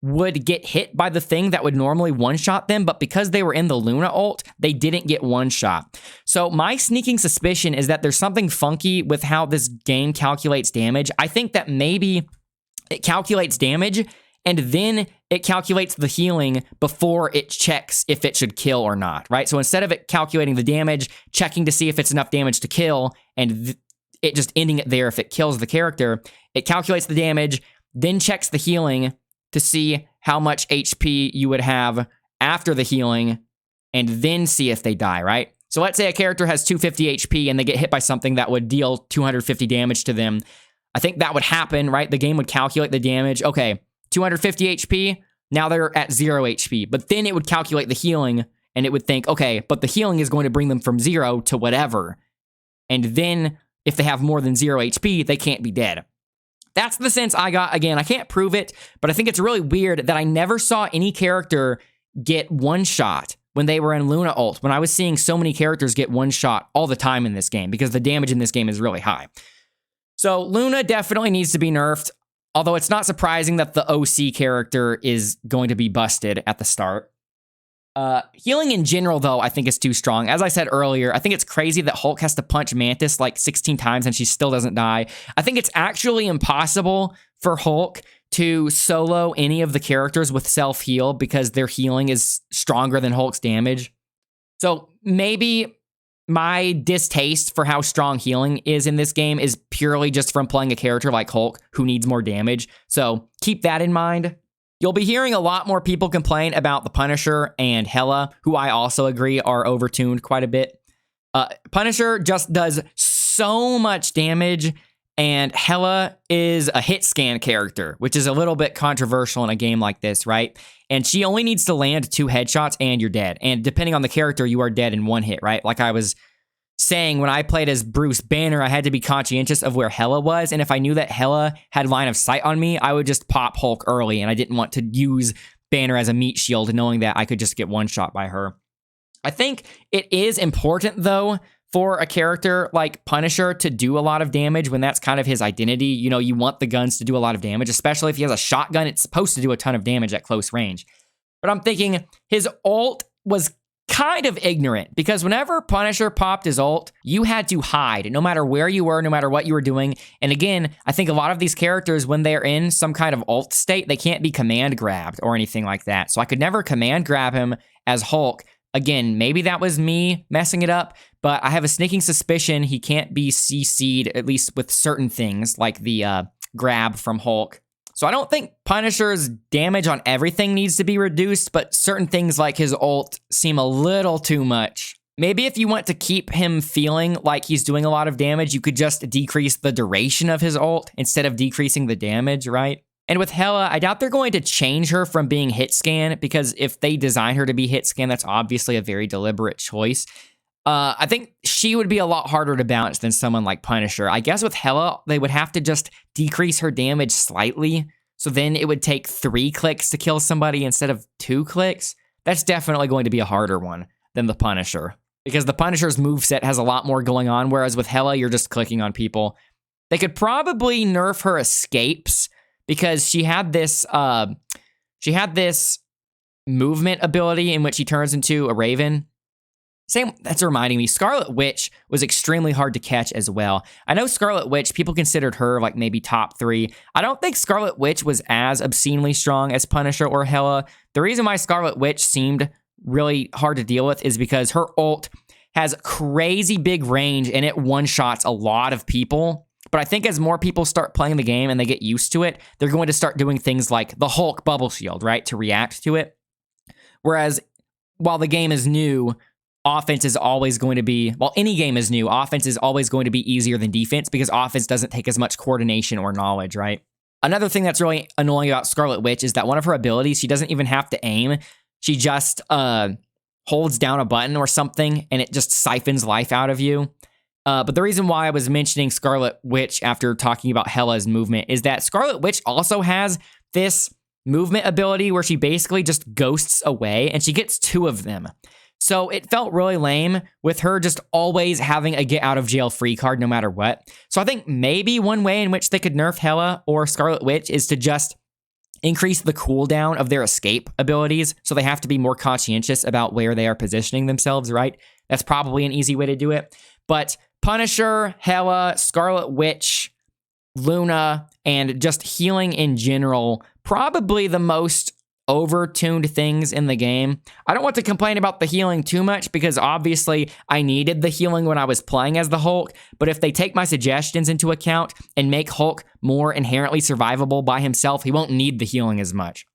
would get hit by the thing that would normally one-shot them, but because they were in the Luna ult, they didn't get one-shot. So my sneaking suspicion is that there's something funky with how this game calculates damage. I think that maybe it calculates damage, and then it calculates the healing before it checks if it should kill or not, right? So instead of it calculating the damage, checking to see if it's enough damage to kill, and it just ending it there if it kills the character, it calculates the damage, then checks the healing to see how much HP you would have after the healing, and then see if they die, right? So let's say a character has 250 HP and they get hit by something that would deal 250 damage to them. I think that would happen, right? The game would calculate the damage. Okay, 250 HP, now they're at 0 HP. But then it would calculate the healing, and it would think, okay, but the healing is going to bring them from 0 to whatever. And then if they have more than 0 HP, they can't be dead. That's the sense I got. Again, I can't prove it, but I think it's really weird that I never saw any character get one shot when they were in Luna ult, when I was seeing so many characters get one shot all the time in this game, because the damage in this game is really high. So Luna definitely needs to be nerfed, although it's not surprising that the OC character is going to be busted at the start. Healing in general, though, I think is too strong. As I said earlier, I think it's crazy that Hulk has to punch Mantis like 16 times and she still doesn't die. I think it's actually impossible for Hulk to solo any of the characters with self-heal because their healing is stronger than Hulk's damage. So maybe my distaste for how strong healing is in this game is purely just from playing a character like Hulk who needs more damage. So keep that in mind. You'll be hearing a lot more people complain about the Punisher and Hela, who I also agree are overtuned quite a bit. Punisher just does so much damage, and Hela is a hit scan character, which is a little bit controversial in a game like this, right? And she only needs to land 2 headshots and you're dead. And depending on the character, you are dead in 1 hit, right? Like I was saying, when I played as Bruce Banner, I had to be conscientious of where Hela was, and if I knew that Hela had line of sight on me, I would just pop Hulk early, and I didn't want to use Banner as a meat shield, knowing that I could just get one shot by her. I think it is important, though, for a character like Punisher to do a lot of damage when that's kind of his identity. You know, you want the guns to do a lot of damage, especially if he has a shotgun. It's supposed to do a ton of damage at close range. But I'm thinking his ult was kind of ignorant, because whenever Punisher popped his ult, you had to hide no matter where you were, no matter what you were doing. And again, I think a lot of these characters, when they're in some kind of ult state, they can't be command grabbed or anything like that. So I could never command grab him as Hulk. Again, maybe that was me messing it up, but I have a sneaking suspicion he can't be CC'd, at least with certain things like the grab from Hulk. So I don't think Punisher's damage on everything needs to be reduced, but certain things like his ult seem a little too much. Maybe if you want to keep him feeling like he's doing a lot of damage, you could just decrease the duration of his ult instead of decreasing the damage, right? And with Hela, I doubt they're going to change her from being hit scan, because if they design her to be hit scan, that's obviously a very deliberate choice. I think she would be a lot harder to balance than someone like Punisher. I guess with Hela, they would have to just decrease her damage slightly, so then it would take 3 clicks to kill somebody instead of 2 clicks. That's definitely going to be a harder one than the Punisher, because the Punisher's moveset has a lot more going on, whereas with Hela, you're just clicking on people. They could probably nerf her escapes, because she had this movement ability in which she turns into a raven. That's reminding me, Scarlet Witch was extremely hard to catch as well. I know Scarlet Witch, people considered her like maybe top 3. I don't think Scarlet Witch was as obscenely strong as Punisher or Hela. The reason why Scarlet Witch seemed really hard to deal with is because her ult has crazy big range and it one-shots a lot of people. But I think as more people start playing the game and they get used to it, they're going to start doing things like the Hulk bubble shield, right, to react to it. Whereas while the game is new, offense is always going to be, well, any game is new, offense is always going to be easier than defense, because offense doesn't take as much coordination or knowledge, right? Another thing that's really annoying about Scarlet Witch is that one of her abilities, she doesn't even have to aim. She just holds down a button or something, and it just siphons life out of you. But the reason why I was mentioning Scarlet Witch after talking about Hela's movement is that Scarlet Witch also has this movement ability where she basically just ghosts away, and she gets 2 of them. So it felt really lame with her just always having a get out of jail free card no matter what. So I think maybe one way in which they could nerf Hela or Scarlet Witch is to just increase the cooldown of their escape abilities. So they have to be more conscientious about where they are positioning themselves, right? That's probably an easy way to do it. But Punisher, Hela, Scarlet Witch, Luna, and just healing in general, probably the most over-tuned things in the game. I don't want to complain about the healing too much because obviously I needed the healing when I was playing as the Hulk, but if they take my suggestions into account and make Hulk more inherently survivable by himself, he won't need the healing as much.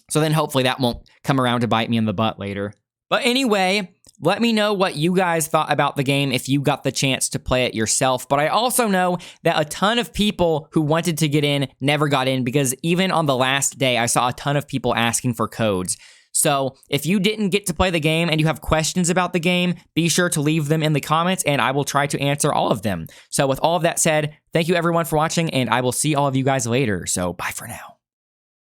So then hopefully that won't come around to bite me in the butt later. But anyway, let me know what you guys thought about the game if you got the chance to play it yourself. But I also know that a ton of people who wanted to get in never got in because even on the last day, I saw a ton of people asking for codes. So if you didn't get to play the game and you have questions about the game, be sure to leave them in the comments and I will try to answer all of them. So with all of that said, thank you everyone for watching and I will see all of you guys later. So bye for now.